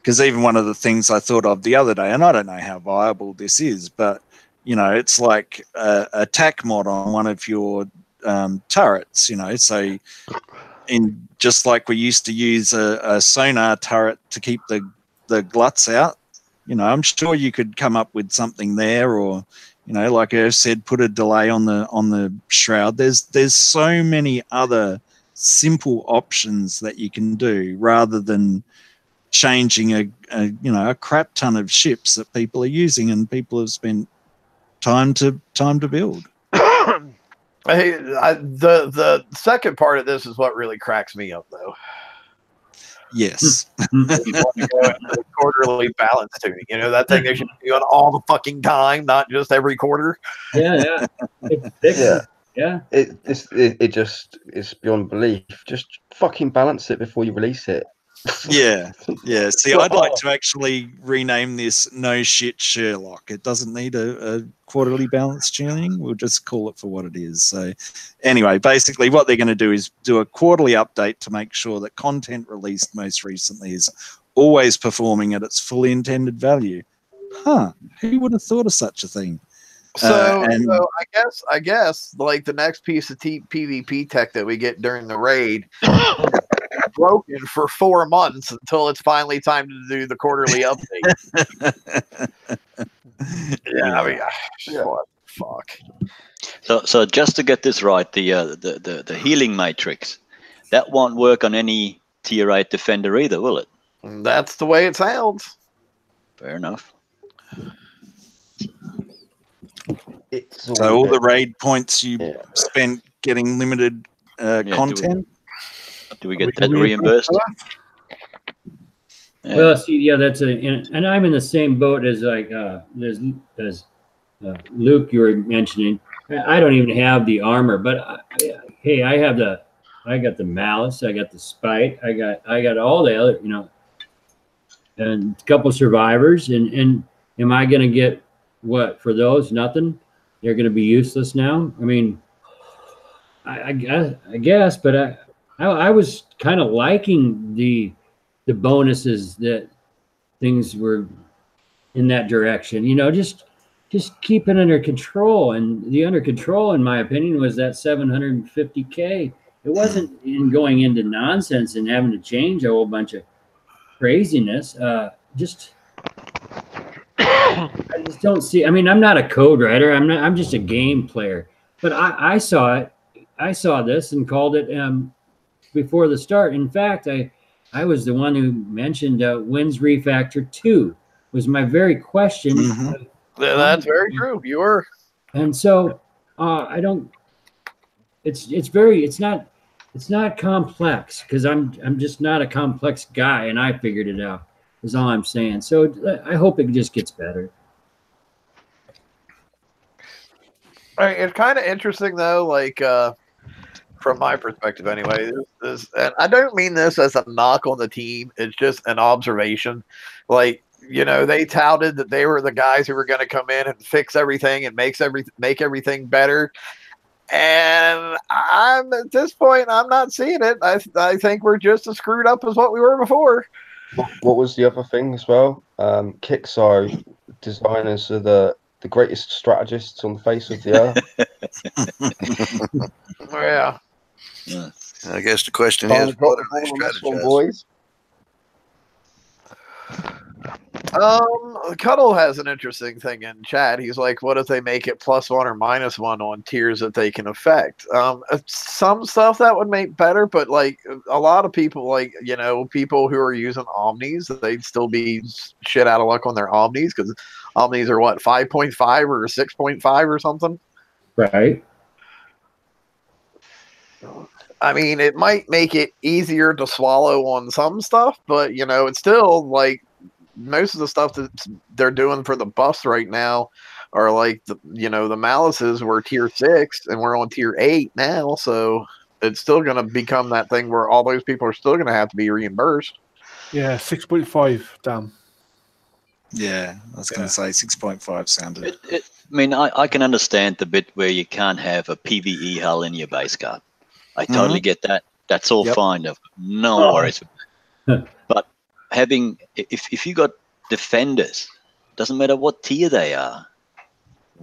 Because even one of the things I thought of the other day, and I don't know how viable this is, but, you know, it's like a attack mod on one of your turrets, you know, so just like we used to use a sonar turret to keep the gluts out, you know, I'm sure you could come up with something there, or, you know, like I said, put a delay on the shroud. There's so many other simple options that you can do rather than changing a crap ton of ships that people are using and people have spent time to build. The second part of this is what really cracks me up, though. Yes. You want to go into the quarterly balance tuning. You know, that thing they should be doing all the fucking time, not just every quarter. Yeah. It fixes. Yeah. It just is beyond belief. Just fucking balance it before you release it. Yeah. See, I'd like to actually rename this No Shit Sherlock. It doesn't need a quarterly balance tuning. We'll just call it for what it is. So anyway, basically what they're going to do is do a quarterly update to make sure that content released most recently is always performing at its fully intended value. Huh. Who would have thought of such a thing? So I guess like the next piece of PvP tech that we get during the raid broken for 4 months until it's finally time to do the quarterly update. I mean, what the fuck? So just to get this right, the healing matrix, that won't work on any tier 8 defender either, will it? That's the way it sounds. Fair enough. So all the raid points you spent getting limited content. Do we get that reimbursed? Yeah. Well, see, that's and I'm in the same boat as like as Luke you were mentioning. I don't even have the armor, but hey, I got the malice, I got the spite, I got all the other, and a couple survivors, and am I gonna get what for those? Nothing. They're gonna be useless now. I mean, I guess, but I was kind of liking the bonuses that things were in that direction. Just keep it under control. And the under control, in my opinion, was that 750K. It wasn't in going into nonsense and having to change a whole bunch of craziness. I just don't see. I mean, I'm not a code writer. I'm just a game player. But I saw it. I saw this and called it before the start. In fact, I was the one who mentioned Winds Refactor 2 was my very question. Mm-hmm. That's very true. You were. And so I don't. It's not complex because I'm just not a complex guy, and I figured it out. Is all I'm saying. So I hope it just gets better. It's kind of interesting though, like from my perspective anyway, and I don't mean this as a knock on the team, it's just an observation. Like, they touted that they were the guys who were going to come in and fix everything and make everything better. And I'm at this point, I'm not seeing it. I think we're just as screwed up as what we were before. What was the other thing as well? Kixo designers are the greatest strategists on the face of the earth. Yeah. I guess the question is, what are they strategizing? Boys? Cuddle has an interesting thing in chat. He's like, what if they make it +1 or -1 on tiers that they can affect? Some stuff that would make better, but like a lot of people, like, people who are using omnis, they'd still be shit out of luck on their omnis because omnis are what, 5.5 or 6.5 or something? Right. I mean, it might make it easier to swallow on some stuff, but it's still like most of the stuff that they're doing for the buffs right now are like the malices were tier 6 and we're on tier 8 now, so it's still going to become that thing where all those people are still going to have to be reimbursed. Yeah, 6.5. Damn. Yeah, I was going to say 6.5 sounded. I mean, I can understand the bit where you can't have a PvE hull in your base card. I totally get that. That's all fine. No worries. But having, if you got defenders, doesn't matter what tier they are,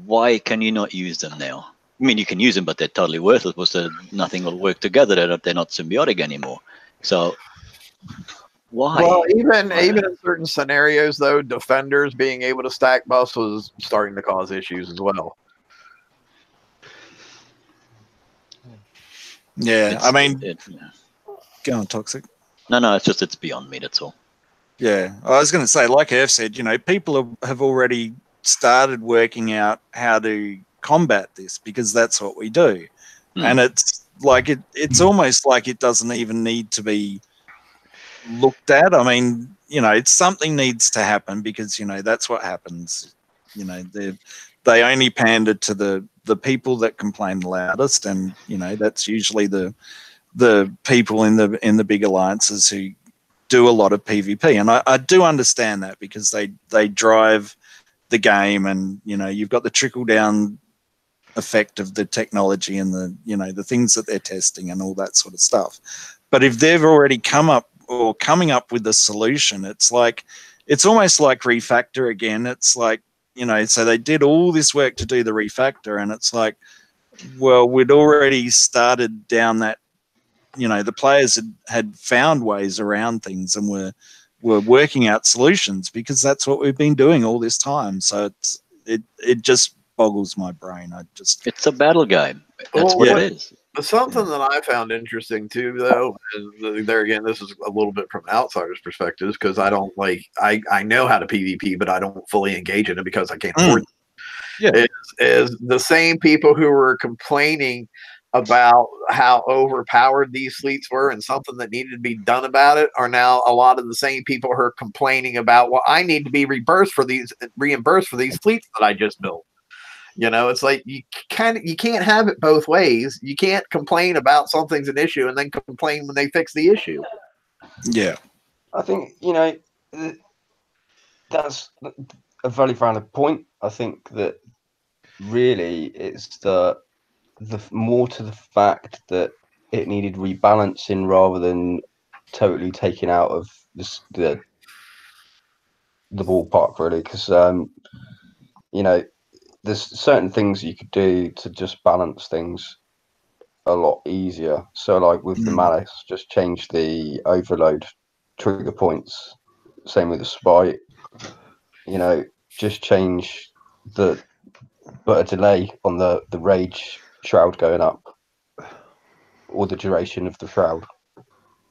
why can you not use them now? I mean, you can use them, but they're totally worthless because nothing will work together. They're not symbiotic anymore. So why? Well, even in certain scenarios, though, defenders being able to stack buffs was starting to cause issues as well. Yeah, I mean, go on, Toxic. No, it's beyond me. That's all. Yeah, I was going to say, like Irv said, people have already started working out how to combat this because that's what we do, and it's like it's almost like it doesn't even need to be looked at. I mean, something needs to happen because that's what happens. They only pander to the people that complain the loudest, and that's usually the people in the big alliances who do a lot of PvP. And I do understand that because they drive the game, and you've got the trickle down effect of the technology and the things that they're testing and all that sort of stuff. But if they've already coming up with a solution, it's almost like refactor again. It's like, so they did all this work to do the refactor, and it's like, well, we'd already started down that, the players had found ways around things and were working out solutions because that's what we've been doing all this time. So it just boggles my brain. It's a battle game. That's what it is. Something that I found interesting too, though, and there again, this is a little bit from an outsider's perspective because I don't I know how to PvP, but I don't fully engage in it because I can't afford it. Yeah. Is the same people who were complaining about how overpowered these fleets were and something that needed to be done about it are now a lot of the same people who are complaining about, well, I need to be reimbursed for these fleets that I just built. It's like you can't have it both ways. You can't complain about something's an issue and then complain when they fix the issue. Yeah. I think, that's a very valid point. I think that really it's the more to the fact that it needed rebalancing rather than totally taking out of the ballpark, really, because there's certain things you could do to just balance things a lot easier. So like with the Malice, just change the overload trigger points. Same with the spite. Just change put a delay on the rage shroud going up, or the duration of the shroud.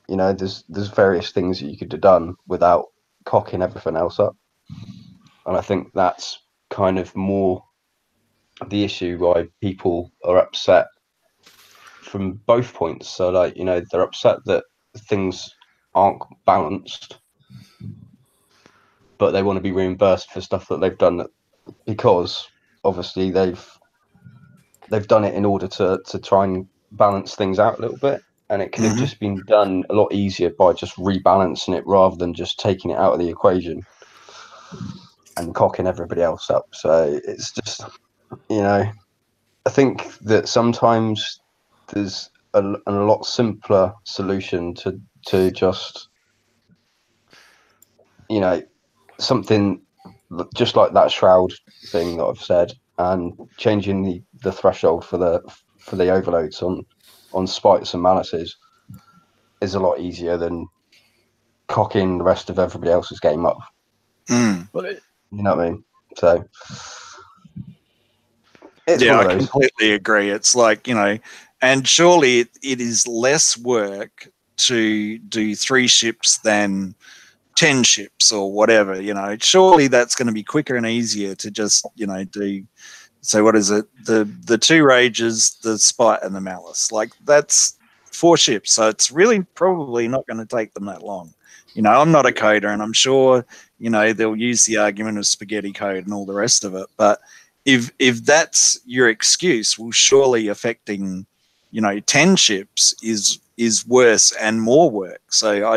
There's various things that you could have done without cocking everything else up. And I think that's kind of more the issue why people are upset from both points. So they're upset that things aren't balanced, but they want to be reimbursed for stuff that they've done because obviously they've done it in order to try and balance things out a little bit, and it could have just been done a lot easier by just rebalancing it rather than just taking it out of the equation and cocking everybody else up. So it's just, I think that sometimes there's a lot simpler solution to just, something just like that shroud thing that I've said, and changing the threshold for the overloads on spites and malices is a lot easier than cocking the rest of everybody else's game up. You know what I mean? So it's I completely agree. It's like, and surely it is less work to do 3 ships than 10 ships or whatever. Surely that's going to be quicker and easier to just do. So what is it? The 2 rages, the spite, and the malice. Like that's 4 ships. So it's really probably not going to take them that long. I'm not a coder, and I'm sure they'll use the argument of spaghetti code and all the rest of it. But if that's your excuse, well, surely affecting 10 ships is worse and more work. So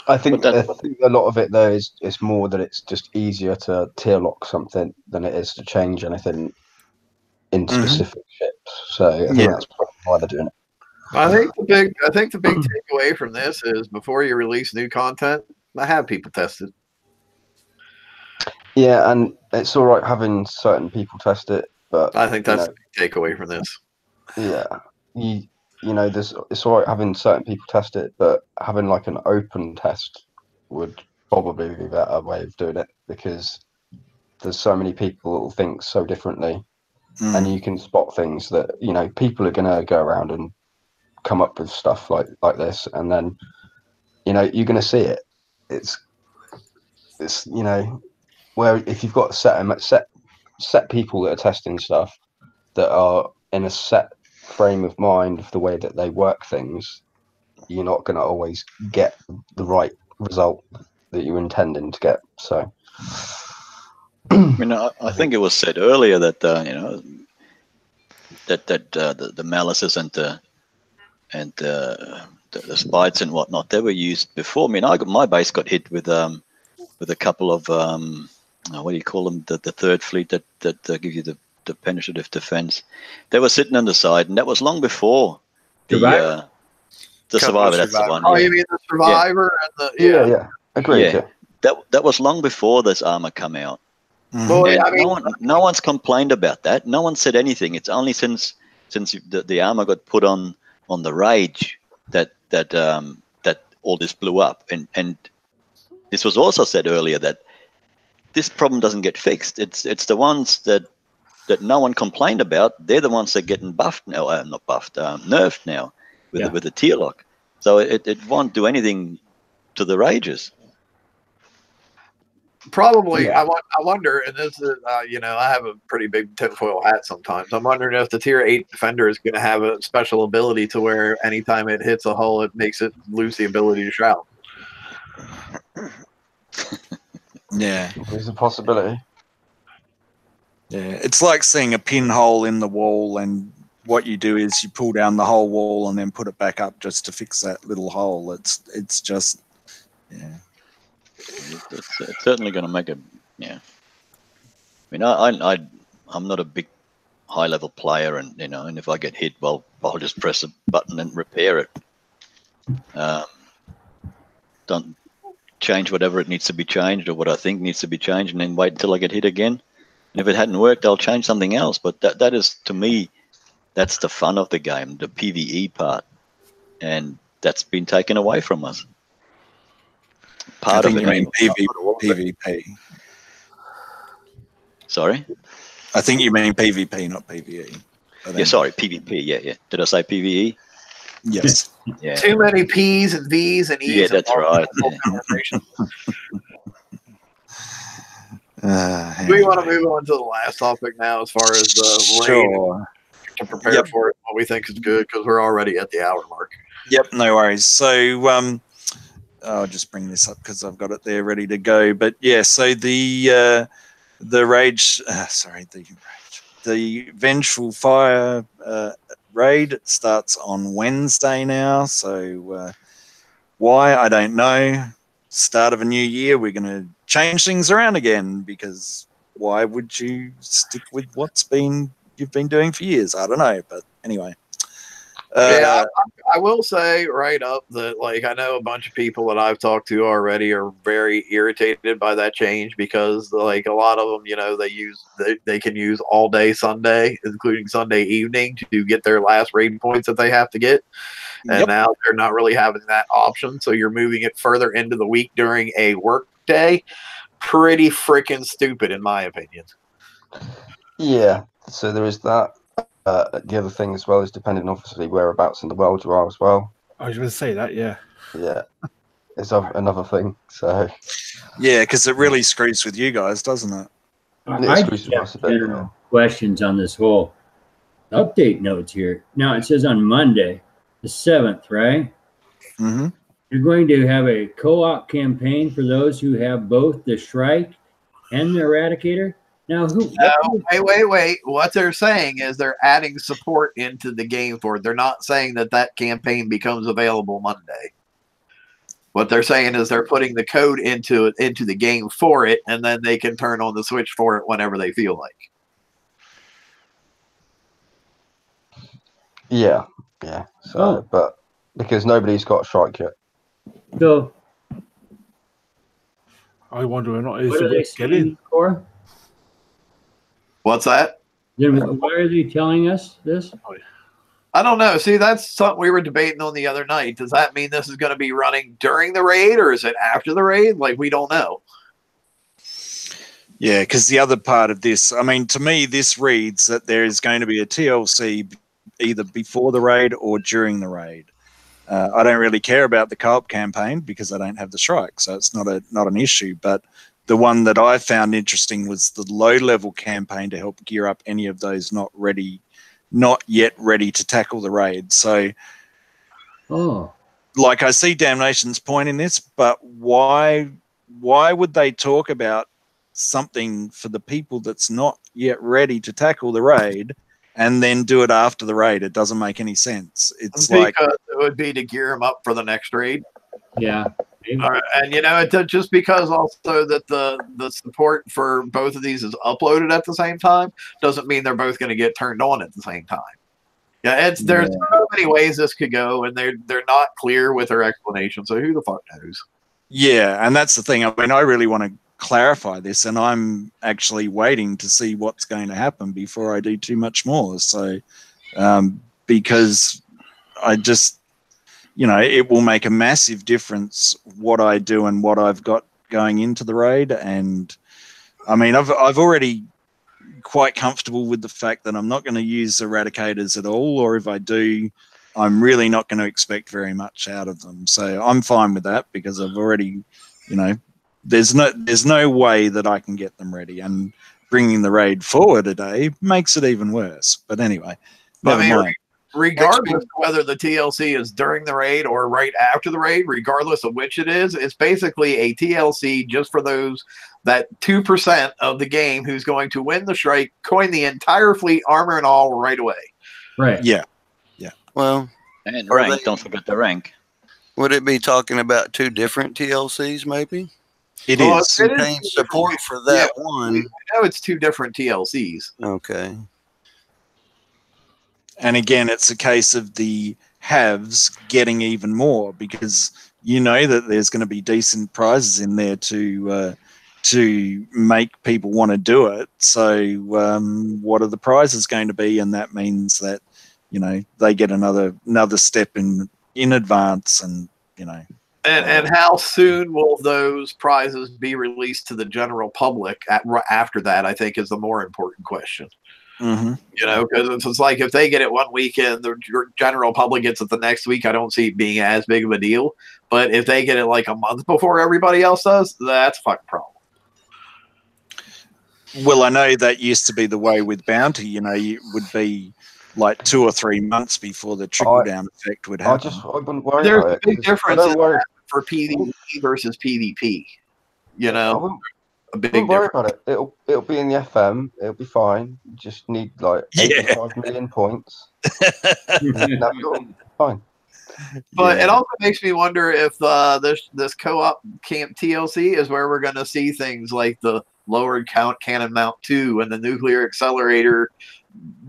I think a lot of it though is more that it's just easier to tier lock something than it is to change anything in specific ships. So I think that's probably why they're doing it. I think the big takeaway from this is before you release new content, have people test it. Yeah, and it's all right having certain people test it, but I think that's the big takeaway from this. Yeah, it's all right having certain people test it, but having like an open test would probably be a better way of doing it, because there's so many people that will think so differently, and you can spot things that people are going to go around and come up with stuff like this, and then you're going to see it. It's where if you've got set people that are testing stuff that are in a set frame of mind of the way that they work things, you're not going to always get the right result that you're intending to get. So, I mean, I think it was said earlier that you know that the malices and the spites and whatnot, they were used before. I mean, my base got hit with a couple of what do you call them? The third fleet that give you the penetrative defense. They were sitting on the side, and that was long before Survivor? the survivor. That's the one. Oh, Yeah. you mean the survivor and the yeah. Agreed. Yeah. That was long before this armor come out. Well, And I mean, no one's complained about that. No one said anything. It's only since the armor got put on the Rage that all this blew up. And this was also said earlier that this problem doesn't get fixed. It's the ones that no one complained about. They're the ones that are getting buffed now, not buffed, nerfed now with the tier lock. So it won't do anything to the Rages. probably, I wonder, and this is, you know, I have a pretty big tinfoil hat sometimes. I'm wondering if the tier 8 defender is going to have a special ability to where anytime it hits a hull, it makes it lose the ability to shout. Yeah. There's a possibility. Yeah, it's like seeing a pinhole in the wall, and what you do is you pull down the whole wall and then put it back up just to fix that little hole. It's just, yeah. It's certainly going to make a, yeah. I mean, I'm not a big high level player, and you know, and if I get hit, well, I'll just press a button and repair it. Don't change whatever it needs to be changed or what I think needs to be changed, and then wait until I get hit again. And if it hadn't worked, I'll change something else. But that is, to me, that's the fun of the game, the PvE part, and that's been taken away from us. I think you mean PvP. Sorry? I think you mean PvP, not PvE. Yeah, sorry, PvP. Yeah. Did I say PvE? Yes. Yeah. Too many P's and V's and E's. Yeah, that's right. Do we want to move on to the last topic now, as far as the raid to prepare for it? What we think is good, because we're already at the hour mark. Yep, no worries. So I'll just bring this up because I've got it there ready to go. But yeah, so the Vengeful Fire raid starts on Wednesday now. So why, I don't know. Start of a new year, we're going to change things around again, because why would you stick with you've been doing for years? I don't know, but anyway. Yeah, I will say right up that, like, I know a bunch of people that I've talked to already are very irritated by that change, because, like, a lot of them, you know, they can use all day Sunday, including Sunday evening, to get their last raid points that they have to get. And now they're not really having that option. So you're moving it further into the week during a work day. Pretty freaking stupid, in my opinion. Yeah. So there is that. The other thing as well is depending, obviously, whereabouts in the world you are as well. I was going to say that, yeah. Yeah. It's another thing. So. Yeah, because it really screws with you guys, doesn't it? I just have general questions on this whole update notes here. Now, it says on Monday, the 7th, right? Mm-hmm. You're going to have a co-op campaign for those who have both the Shrike and the Eradicator. Now, wait. What they're saying is they're adding support into the game for it. They're not saying that campaign becomes available Monday. What they're saying is they're putting the code into the game for it, and then they can turn on the switch for it whenever they feel like. Yeah. So, but because nobody's got a Shrike yet. So, I wonder or not what are they saying for? What's that? Then why are they telling us this? I don't know. See, that's something we were debating on the other night. Does that mean this is going to be running during the raid, or is it after the raid? Like, we don't know. Yeah, because the other part of this, I mean, to me, this reads that there is going to be a TLC either before the raid or during the raid. I don't really care about the co-op campaign because I don't have the Shrike, so it's not an issue. But the one that I found interesting was the low-level campaign to help gear up any of those not yet ready to tackle the raid. So, like I see Damnation's point in this, but why would they talk about something for the people that's not yet ready to tackle the raid and then do it after the raid? It doesn't make any sense. It's because it would be to gear them up for the next raid. Yeah. And just because also that the support for both of these is uploaded at the same time doesn't mean they're both going to get turned on at the same time. Yeah, there's so many ways this could go, and they're not clear with their explanation. So who the fuck knows? Yeah, and that's the thing. I mean, I really want to clarify this, and I'm actually waiting to see what's going to happen before I do too much more. So, because I just, it will make a massive difference what I do and what I've got going into the raid. And I mean, I've already quite comfortable with the fact that I'm not going to use eradicators at all, or if I do, I'm really not going to expect very much out of them. So I'm fine with that because I've already, there's no way that I can get them ready, and bringing the raid forward a day makes it even worse. But anyway, never mind. Regardless of whether the TLC is during the raid or right after the raid, regardless of which it is, it's basically a TLC just for those that 2% of the game who's going to win the strike, coin the entire fleet, armor and all, right away. Right. Yeah. Well, and rank. Don't forget the rank. Would it be talking about two different TLCs, maybe? It is. It is support for that one. I know it's two different TLCs. Okay. And again, it's a case of the haves getting even more because that there's going to be decent prizes in there to make people want to do it. So what are the prizes going to be? And that means that, they get another step in advance, and, And how soon will those prizes be released to the general public after that, I think, is the more important question. Mm-hmm. Because it's like if they get it one weekend, the general public gets it the next week. I don't see it being as big of a deal. But if they get it like a month before everybody else does, that's a fucking problem. Well, I know that used to be the way with Bounty. It would be like 2 or 3 months before the trickle-down effect would happen. I wouldn't worry There's about a big it. difference for PvP versus PvP. I wouldn't big worry difference. about it. It'll be in the FM. It'll be fine. You just need like 85 million points. Fine. But it also makes me wonder if this co-op camp TLC is where we're going to see things like the lowered count cannon mount 2 and the nuclear accelerator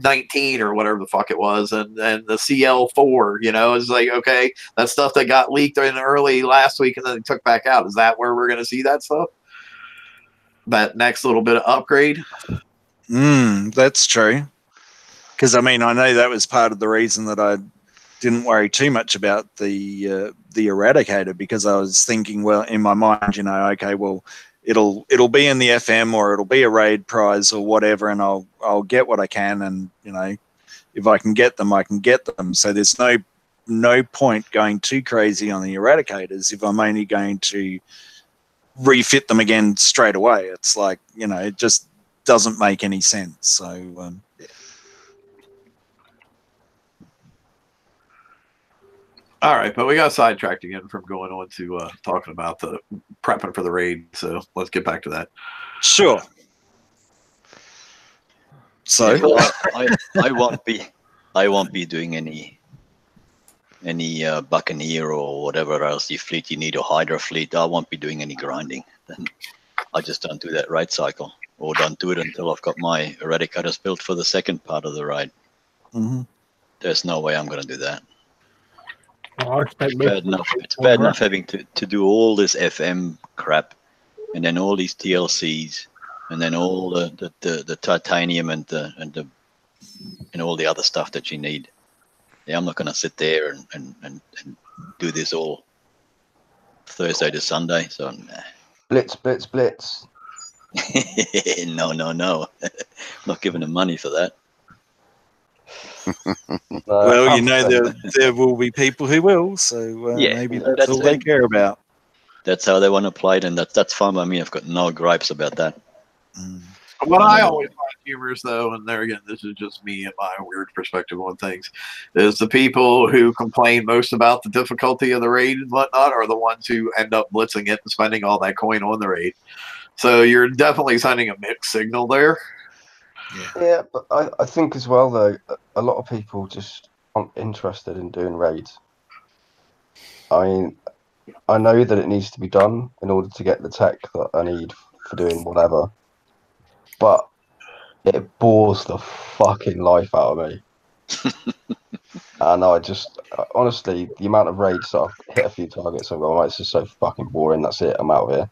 19 or whatever the fuck it was, and the CL4. It's like, okay, that stuff that got leaked in early last week and then they took back out. Is that where we're going to see that stuff? That next little bit of upgrade? That's true. Because I know that was part of the reason that I didn't worry too much about the Eradicator, because I was thinking, well, in my mind, okay, well, it'll be in the FM or it'll be a raid prize or whatever, and I'll get what I can, and if I can get them, I can get them. So there's no point going too crazy on the Eradicators if I'm only going to refit them again straight away. It's like, it just doesn't make any sense. So All right, but we got sidetracked again from going on to talking about the prepping for the raid. So let's get back to that. Sure. So I won't be doing any Buccaneer or whatever else the fleet you need, or Hydra fleet. I won't be doing any grinding. Then I just don't do that raid cycle, or don't do it until I've got my Eradicators built for the second part of the raid. Mm-hmm. There's no way I'm going to do that. It's bad enough having to do all this FM crap, and then all these TLCs, and then all the titanium and all the other stuff that you need. Yeah, I'm not going to sit there and do this all Thursday to Sunday. So Blitz. No. Not giving them money for that. Well, there will be people who will, so maybe that's all they care about. That's how they want to play it, and that's fine by me. I've got no gripes about that. What I always find humorous though, and there again, this is just me and my weird perspective on things, is the people who complain most about the difficulty of the raid and whatnot are the ones who end up blitzing it and spending all that coin on the raid. So you're definitely sending a mixed signal there. Yeah, but I think as well though, a lot of people just aren't interested in doing raids. I mean, I know that it needs to be done in order to get the tech that I need for doing whatever, but it bores the fucking life out of me. And I just, honestly, the amount of raids that I've hit a few targets and gone, it's just so fucking boring. That's it. I'm out of here.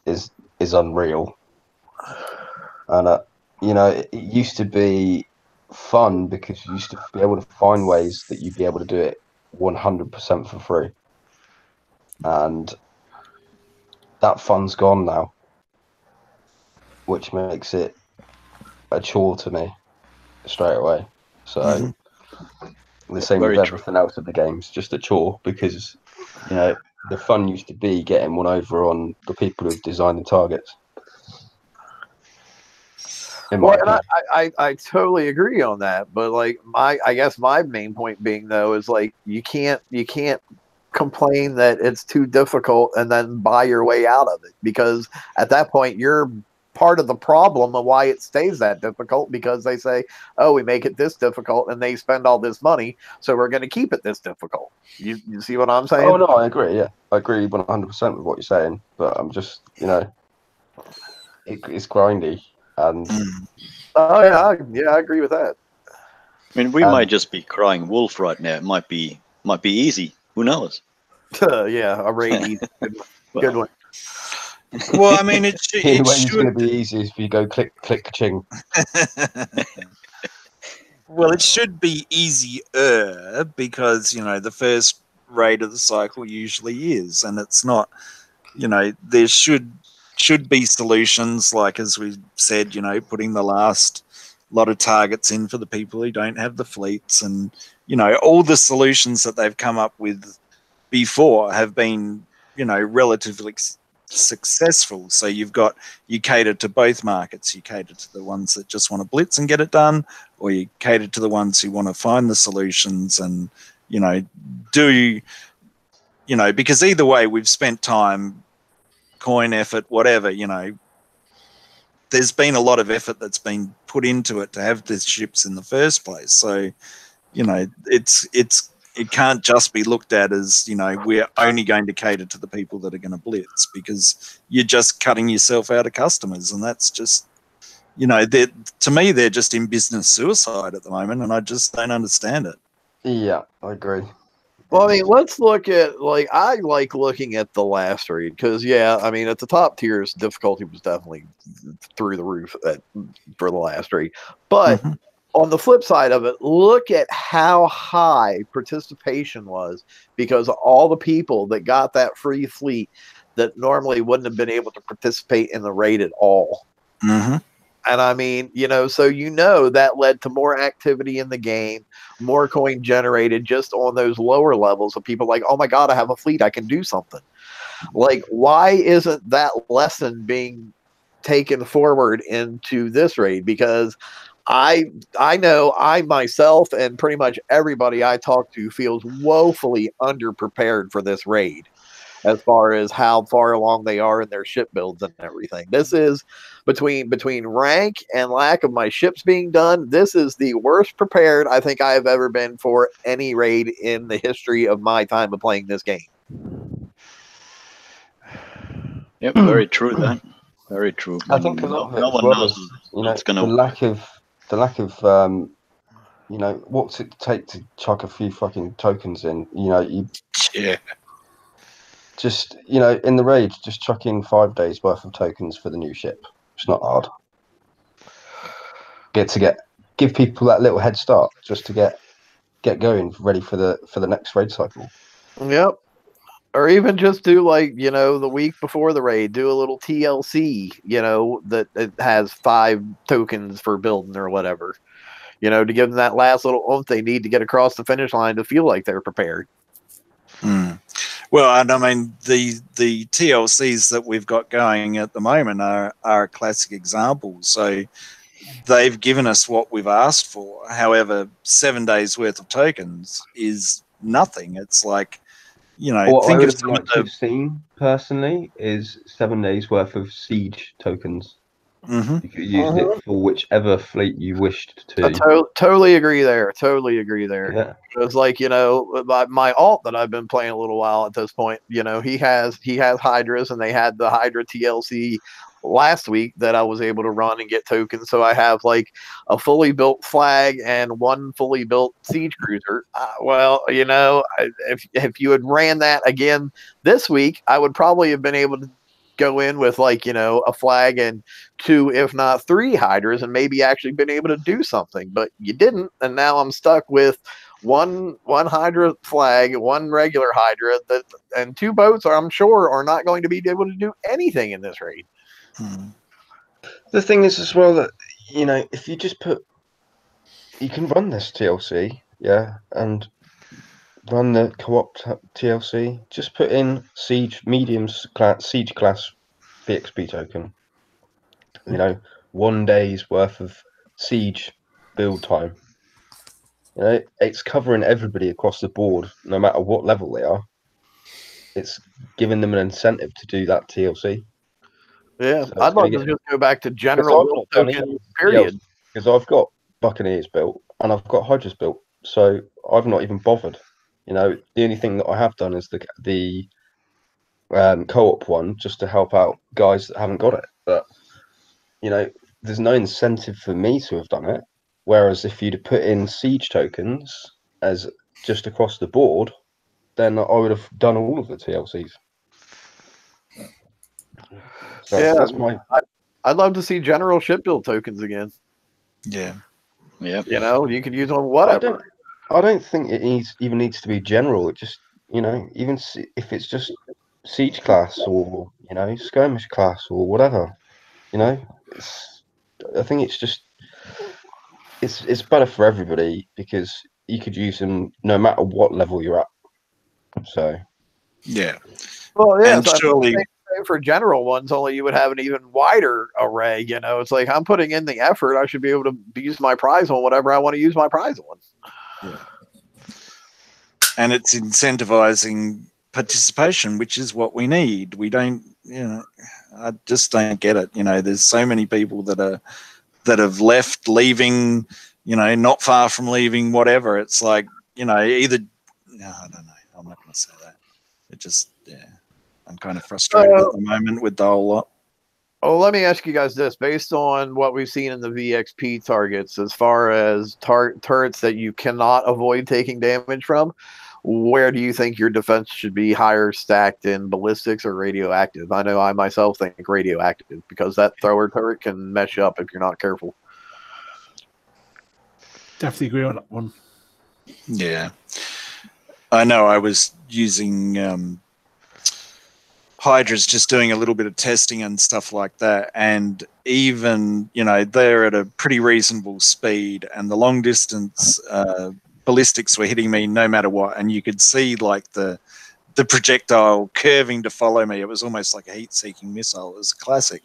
Is unreal. And you know, it used to be fun because you used to be able to find ways that you'd be able to do it 100% for free. And that fun's gone now, which makes it a chore to me straight away. So the same with everything else of the game's just a chore because, you know, the fun used to be getting one over on the people who've designed the targets. Well, and I totally agree on that, but like I guess my main point being though is like you can't complain that it's too difficult and then buy your way out of it, because at that point you're part of the problem of why it stays that difficult, because they say, oh, we make it this difficult and they spend all this money, so we're going to keep it this difficult. You see what I'm saying? Oh no, I agree. Yeah, I agree 100% with what you're saying, but I'm just, you know, it's grindy. And oh yeah, I agree with that. I mean, we might just be crying wolf right now. It might be easy. Who knows? Yeah, a raid. Good one. Well, I mean, it should. The way it's going to be easy is if you go click ching. Well, it should be easier because, you know, the first raid of the cycle usually is, and it's not. You know, there should be solutions, like as we said, you know, putting the last lot of targets in for the people who don't have the fleets, and, you know, all the solutions that they've come up with before have been, you know, relatively successful. So you cater to both markets. You cater to the ones that just want to blitz and get it done, or you cater to the ones who want to find the solutions and, you know, because either way we've spent time, coin, effort, whatever, you know, there's been a lot of effort that's been put into it to have these ships in the first place. So, you know, it can't just be looked at as, you know, we're only going to cater to the people that are going to blitz, because you're just cutting yourself out of customers. And that's just, you know, to me, they're just in business suicide at the moment, and I just don't understand it. Yeah, I agree. Well, I mean, let's look at, like, I like looking at the last raid because, yeah, I mean, at the top tiers, difficulty was definitely through the roof for the last raid. But on the flip side of it, look at how high participation was, because all the people that got that free fleet that normally wouldn't have been able to participate in the raid at all. And I mean, you know, so, you know, that led to more activity in the game, more coin generated just on those lower levels of people like, oh my God, I have a fleet, I can do something. Like, why isn't that lesson being taken forward into this raid? Because I know I myself and pretty much everybody I talk to feels woefully underprepared for this raid, as far as how far along they are in their ship builds and everything. This is between rank and lack of my ships being done, this is the worst prepared I think I have ever been for any raid in the history of my time of playing this game. Yep, very true. That very true. I think a lot of it no as one well knows is, you know, what's going the lack of you know, what's it take to chuck a few fucking tokens in? You know, just, you know, in the raid, just chuck in 5 days worth of tokens for the new ship. It's not hard. Give people that little head start just to get going, ready for the next raid cycle. Yep. Or even just do, like, you know, the week before the raid, do a little TLC, you know, that it has 5 tokens for building or whatever, you know, to give them that last little oomph they need to get across the finish line to feel like they're prepared. Well, and I mean, the TLCs that we've got going at the moment are a classic example. So they've given us what we've asked for. However, 7 days worth of tokens is nothing. It's like, you know, What I think would of have some of liked to the. have seen personally is 7 days worth of siege tokens. Mhm. You could use it for whichever fleet you wished I to. totally agree there. Totally agree there. Yeah. It's like, you know, my alt that I've been playing a little while at this point, you know, he has Hydras, and they had the Hydra TLC last week that I was able to run and get tokens. So I have like a fully built flag and one fully built siege cruiser. Well, you know, if you had ran that again this week, I would probably have been able to go in with, like, you know, a flag and 2, if not 3 Hydras, and maybe actually been able to do something. But you didn't, and now I'm stuck with one Hydra flag, 1 regular Hydra, and 2 boats I'm sure are not going to be able to do anything in this raid. The thing is as well that, you know, if you just you can run this TLC, yeah, and run the co-op TLC. Just put in siege siege class BXB token. You know, 1 day's worth of siege build time. You know, it's covering everybody across the board, no matter what level they are. It's giving them an incentive to do that TLC. Yeah, So I'd love to just go back to general build token, period. Because I've got Buccaneers built and I've got Hydras built, so I've not even bothered. You know, the only thing that I have done is the co-op one, just to help out guys that haven't got it. But you know, there's no incentive for me to have done it. Whereas if you'd put in siege tokens as just across the board, then I would have done all of the TLCs. So Yeah, that's my. I'd love to see general ship build tokens again. Yeah. Yeah. You know, you could use them whatever. I don't think it even needs to be general. It just, you know, even if it's just siege class or, you know, skirmish class or whatever, you know, I think it's just it's better for everybody because you could use them no matter what level you're at. So yeah. Well, yeah, and so surely same for general ones, only you would have an even wider array. You know, it's like I'm putting in the effort. I should be able to use my prize on whatever I want to use my prize on. Yeah. And it's incentivizing participation, which is what we need. We don't, you know, I just don't get it. You know, there's so many people that have left, leaving, you know, not far from leaving, whatever. It's like, you know, either, no, I don't know. I'm not going to say that. It just, yeah, I'm kind of frustrated at the moment with the whole lot. Oh, let me ask you guys this: based on what we've seen in the VXP targets, as far as turrets that you cannot avoid taking damage from, where do you think your defense should be higher stacked in ballistics or radioactive? I know I myself think radioactive because that thrower turret can mess you up if you're not careful. Definitely agree on that one. Yeah. I know I was using Hydra's, just doing a little bit of testing and stuff like that, and even, you know, they're at a pretty reasonable speed, and the long distance ballistics were hitting me no matter what, and you could see like the projectile curving to follow me. It was almost like a heat-seeking missile. It was a classic,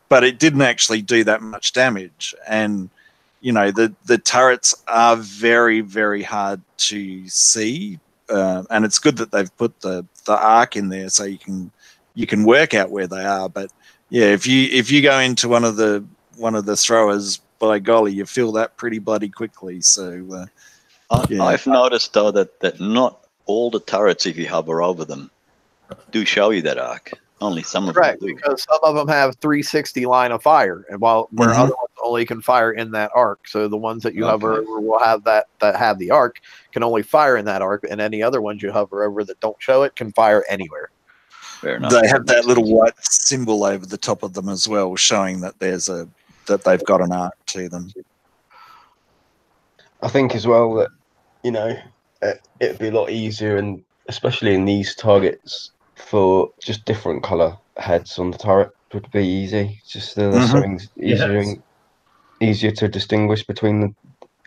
but it didn't actually do that much damage. And you know, the turrets are very, very hard to see, and it's good that they've put the arc in there so you can work out where they are. But yeah, if you go into one of the throwers, by golly, you feel that pretty bloody quickly. So yeah. I've noticed though that not all the turrets, if you hover over them, do show you that arc. Only some of them do. Because some of them have 360 line of fire, and where other ones only can fire in that arc. So the ones that you hover over will have that have the arc can only fire in that arc, and any other ones you hover over that don't show it can fire anywhere. Fair enough. They have that little white symbol over the top of them as well, showing that that they've got an arc to them. I think as well that, you know, it'd be a lot easier, and especially in these targets, for just different color heads on the turret would be easy. Just there's something easier to distinguish between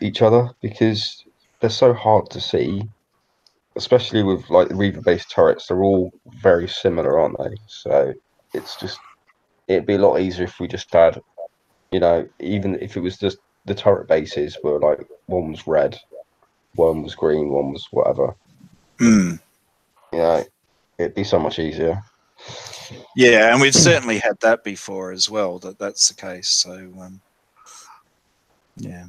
each other, because they're so hard to see, especially with like the Reaver-based turrets. They're all very similar, aren't they? So it's just, it'd be a lot easier if we just had You know, even if it was just the turret bases were like one was red, one was green, one was whatever. Mm. You know, it'd be so much easier. Yeah, and we've certainly had that before as well. That's the case. So, yeah.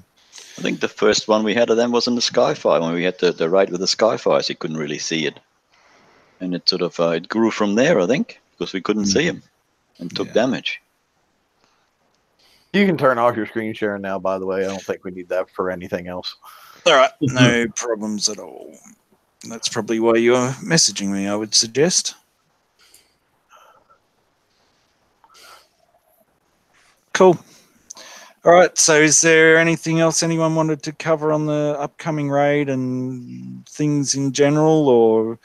I think the first one we had of them was in the Skyfire when we had the raid with the Skyfires. You couldn't really see it, and it sort of it grew from there. I think because we couldn't see him and took damage. You can turn off your screen sharing now. By the way, I don't think we need that for anything else. All right, no problems at all. That's probably why you're messaging me, I would suggest. Cool. All right, so is there anything else anyone wanted to cover on the upcoming raid and things in general, or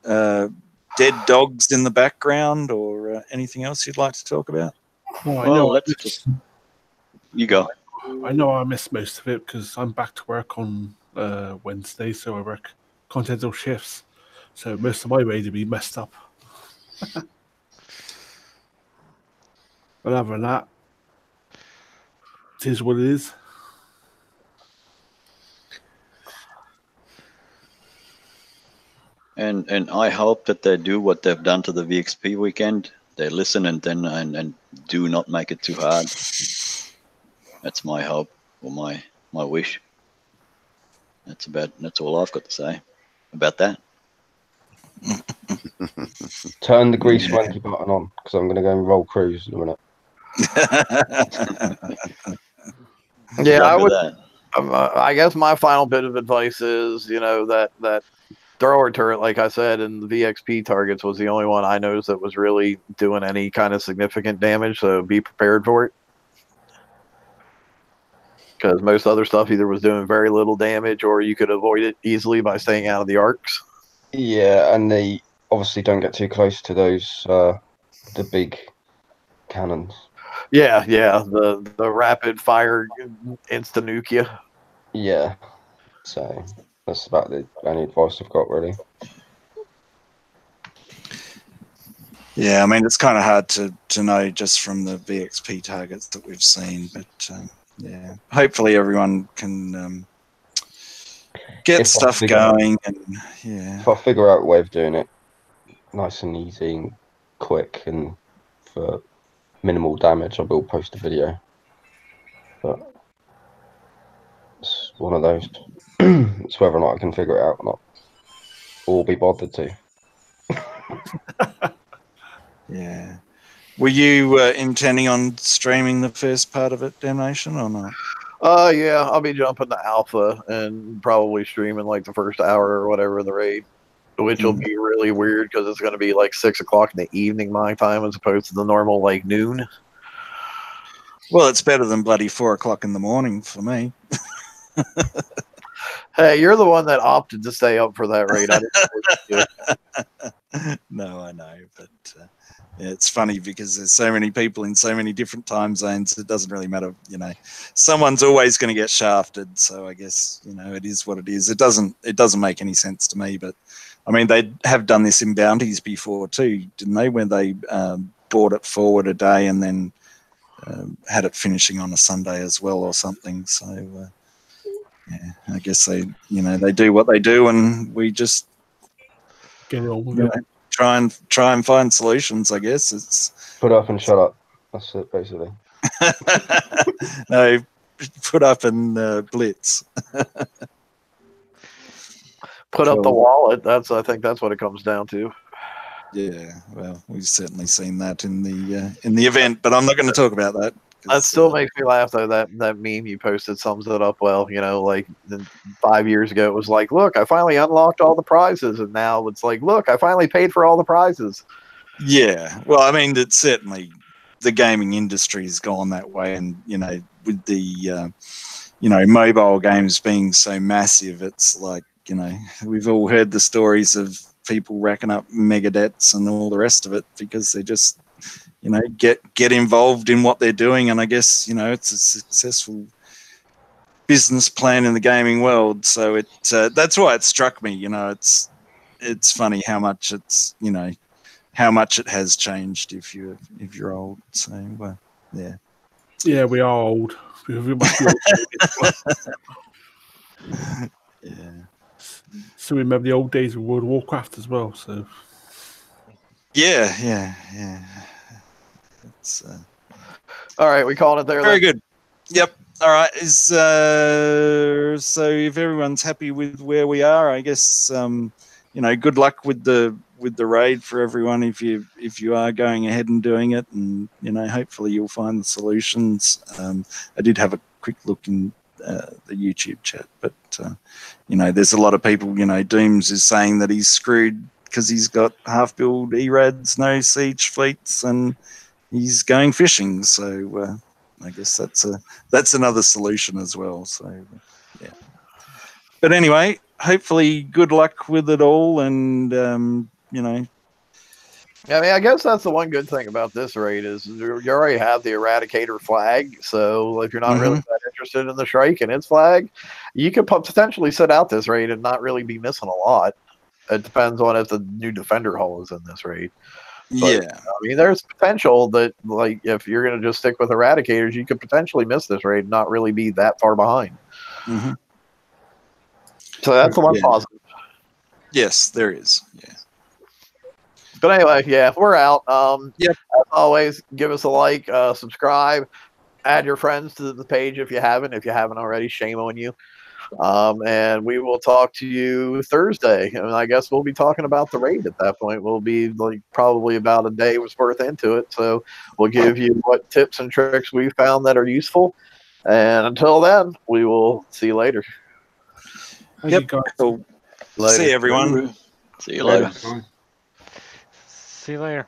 dead dogs in the background, or anything else you'd like to talk about? Well, let's just... You go. I know I missed most of it because I'm back to work on Wednesday, so I work continental shifts. So most of my raid will be messed up. But other than that, it is what it is. And I hope that they do what they've done to the VXP weekend. They listen and then and do not make it too hard. That's my hope or my wish. That's all I've got to say about that. Turn the grease monkey button on because I'm going to go and roll cruise in a minute. Yeah, I would. I guess my final bit of advice is, that thrower turret, like I said, and the VXP targets was the only one I noticed that was really doing any kind of significant damage. So be prepared for it, because most other stuff either was doing very little damage or you could avoid it easily by staying out of the arcs. Yeah, and they obviously don't get too close to those the big cannons. Yeah, the rapid fire insta-nukia. Yeah, so that's about the only advice I've got, really. Yeah, I mean, it's kind of hard to know just from the VXP targets that we've seen, but yeah, hopefully everyone can get stuff going. And yeah, if I figure out a way of doing it nice and easy and quick and for minimal damage, I will post a video. But it's one of those. It's whether or not I can figure it out or not, or be bothered to. Yeah. Were you intending on streaming the first part of it, Damnation, or not? Yeah, I'll be jumping to alpha and probably streaming like the first hour or whatever of the raid, which will be really weird because it's going to be like 6 o'clock in the evening my time as opposed to the normal like noon. Well, it's better than bloody 4 o'clock in the morning for me. Hey, you're the one that opted to stay up for that raid. I didn't No, I know, but yeah, it's funny because there's so many people in so many different time zones. It doesn't really matter, Someone's always going to get shafted. So I guess it is what it is. It doesn't make any sense to me. But I mean, they have done this in bounties before too, didn't they? When they brought it forward a day and then had it finishing on a Sunday as well or something. So yeah, I guess they do what they do, and we just get it on with it. Try and find solutions. I guess it's put up and shut up. That's it, basically. No, put up and blitz. Put up the wallet. I think that's what it comes down to. Yeah, well, we've certainly seen that in the event, but I'm not going to talk about that. That still makes me laugh, though. That meme you posted sums it up well. Like 5 years ago, it was like, look, I finally unlocked all the prizes. And now it's like, look, I finally paid for all the prizes. Yeah. Well, I mean, it's certainly the gaming industry has gone that way. And, with the, mobile games being so massive, it's like, we've all heard the stories of people racking up mega debts and all the rest of it because they just get involved in what they're doing, and I guess it's a successful business plan in the gaming world. So it that's why it struck me. It's funny how much it's how much it has changed if you're old. So yeah. Yeah, we are old. We must be old. Yeah. So we remember the old days of World of Warcraft as well. So Yeah. It's All right, we called it there. very then. good. Yep. All right. So if everyone's happy with where we are, I guess good luck with the raid for everyone if you are going ahead and doing it, and hopefully you'll find the solutions. I did have a quick look in the YouTube chat, but there's a lot of people. Dooms is saying that he's screwed because he's got half build ERADs, no siege fleets, and he's going fishing. So I guess that's another solution as well. So yeah. But anyway, hopefully good luck with it all, and I mean, I guess that's the one good thing about this raid is you already have the Eradicator flag. So if you're not really that interested in the Shrike and its flag, you could potentially sit out this raid and not really be missing a lot. It depends on if the new Defender hull is in this raid. But, yeah. I mean, there's potential that, like, if you're going to just stick with Eradicators, you could potentially miss this raid and not really be that far behind. Mm-hmm. So that's the one positive. Yes, there is. Yeah. But anyway, yeah, we're out. Yep. As always, give us a like, subscribe, add your friends to the page if you haven't. If you haven't already, shame on you. And we will talk to you Thursday. And I guess we'll be talking about the raid at that point. We'll be like probably about a day was worth into it. So we'll give you what tips and tricks we found that are useful. And until then, we will see you later. Yep. Cool. Later. See you, everyone. See you later. See you later.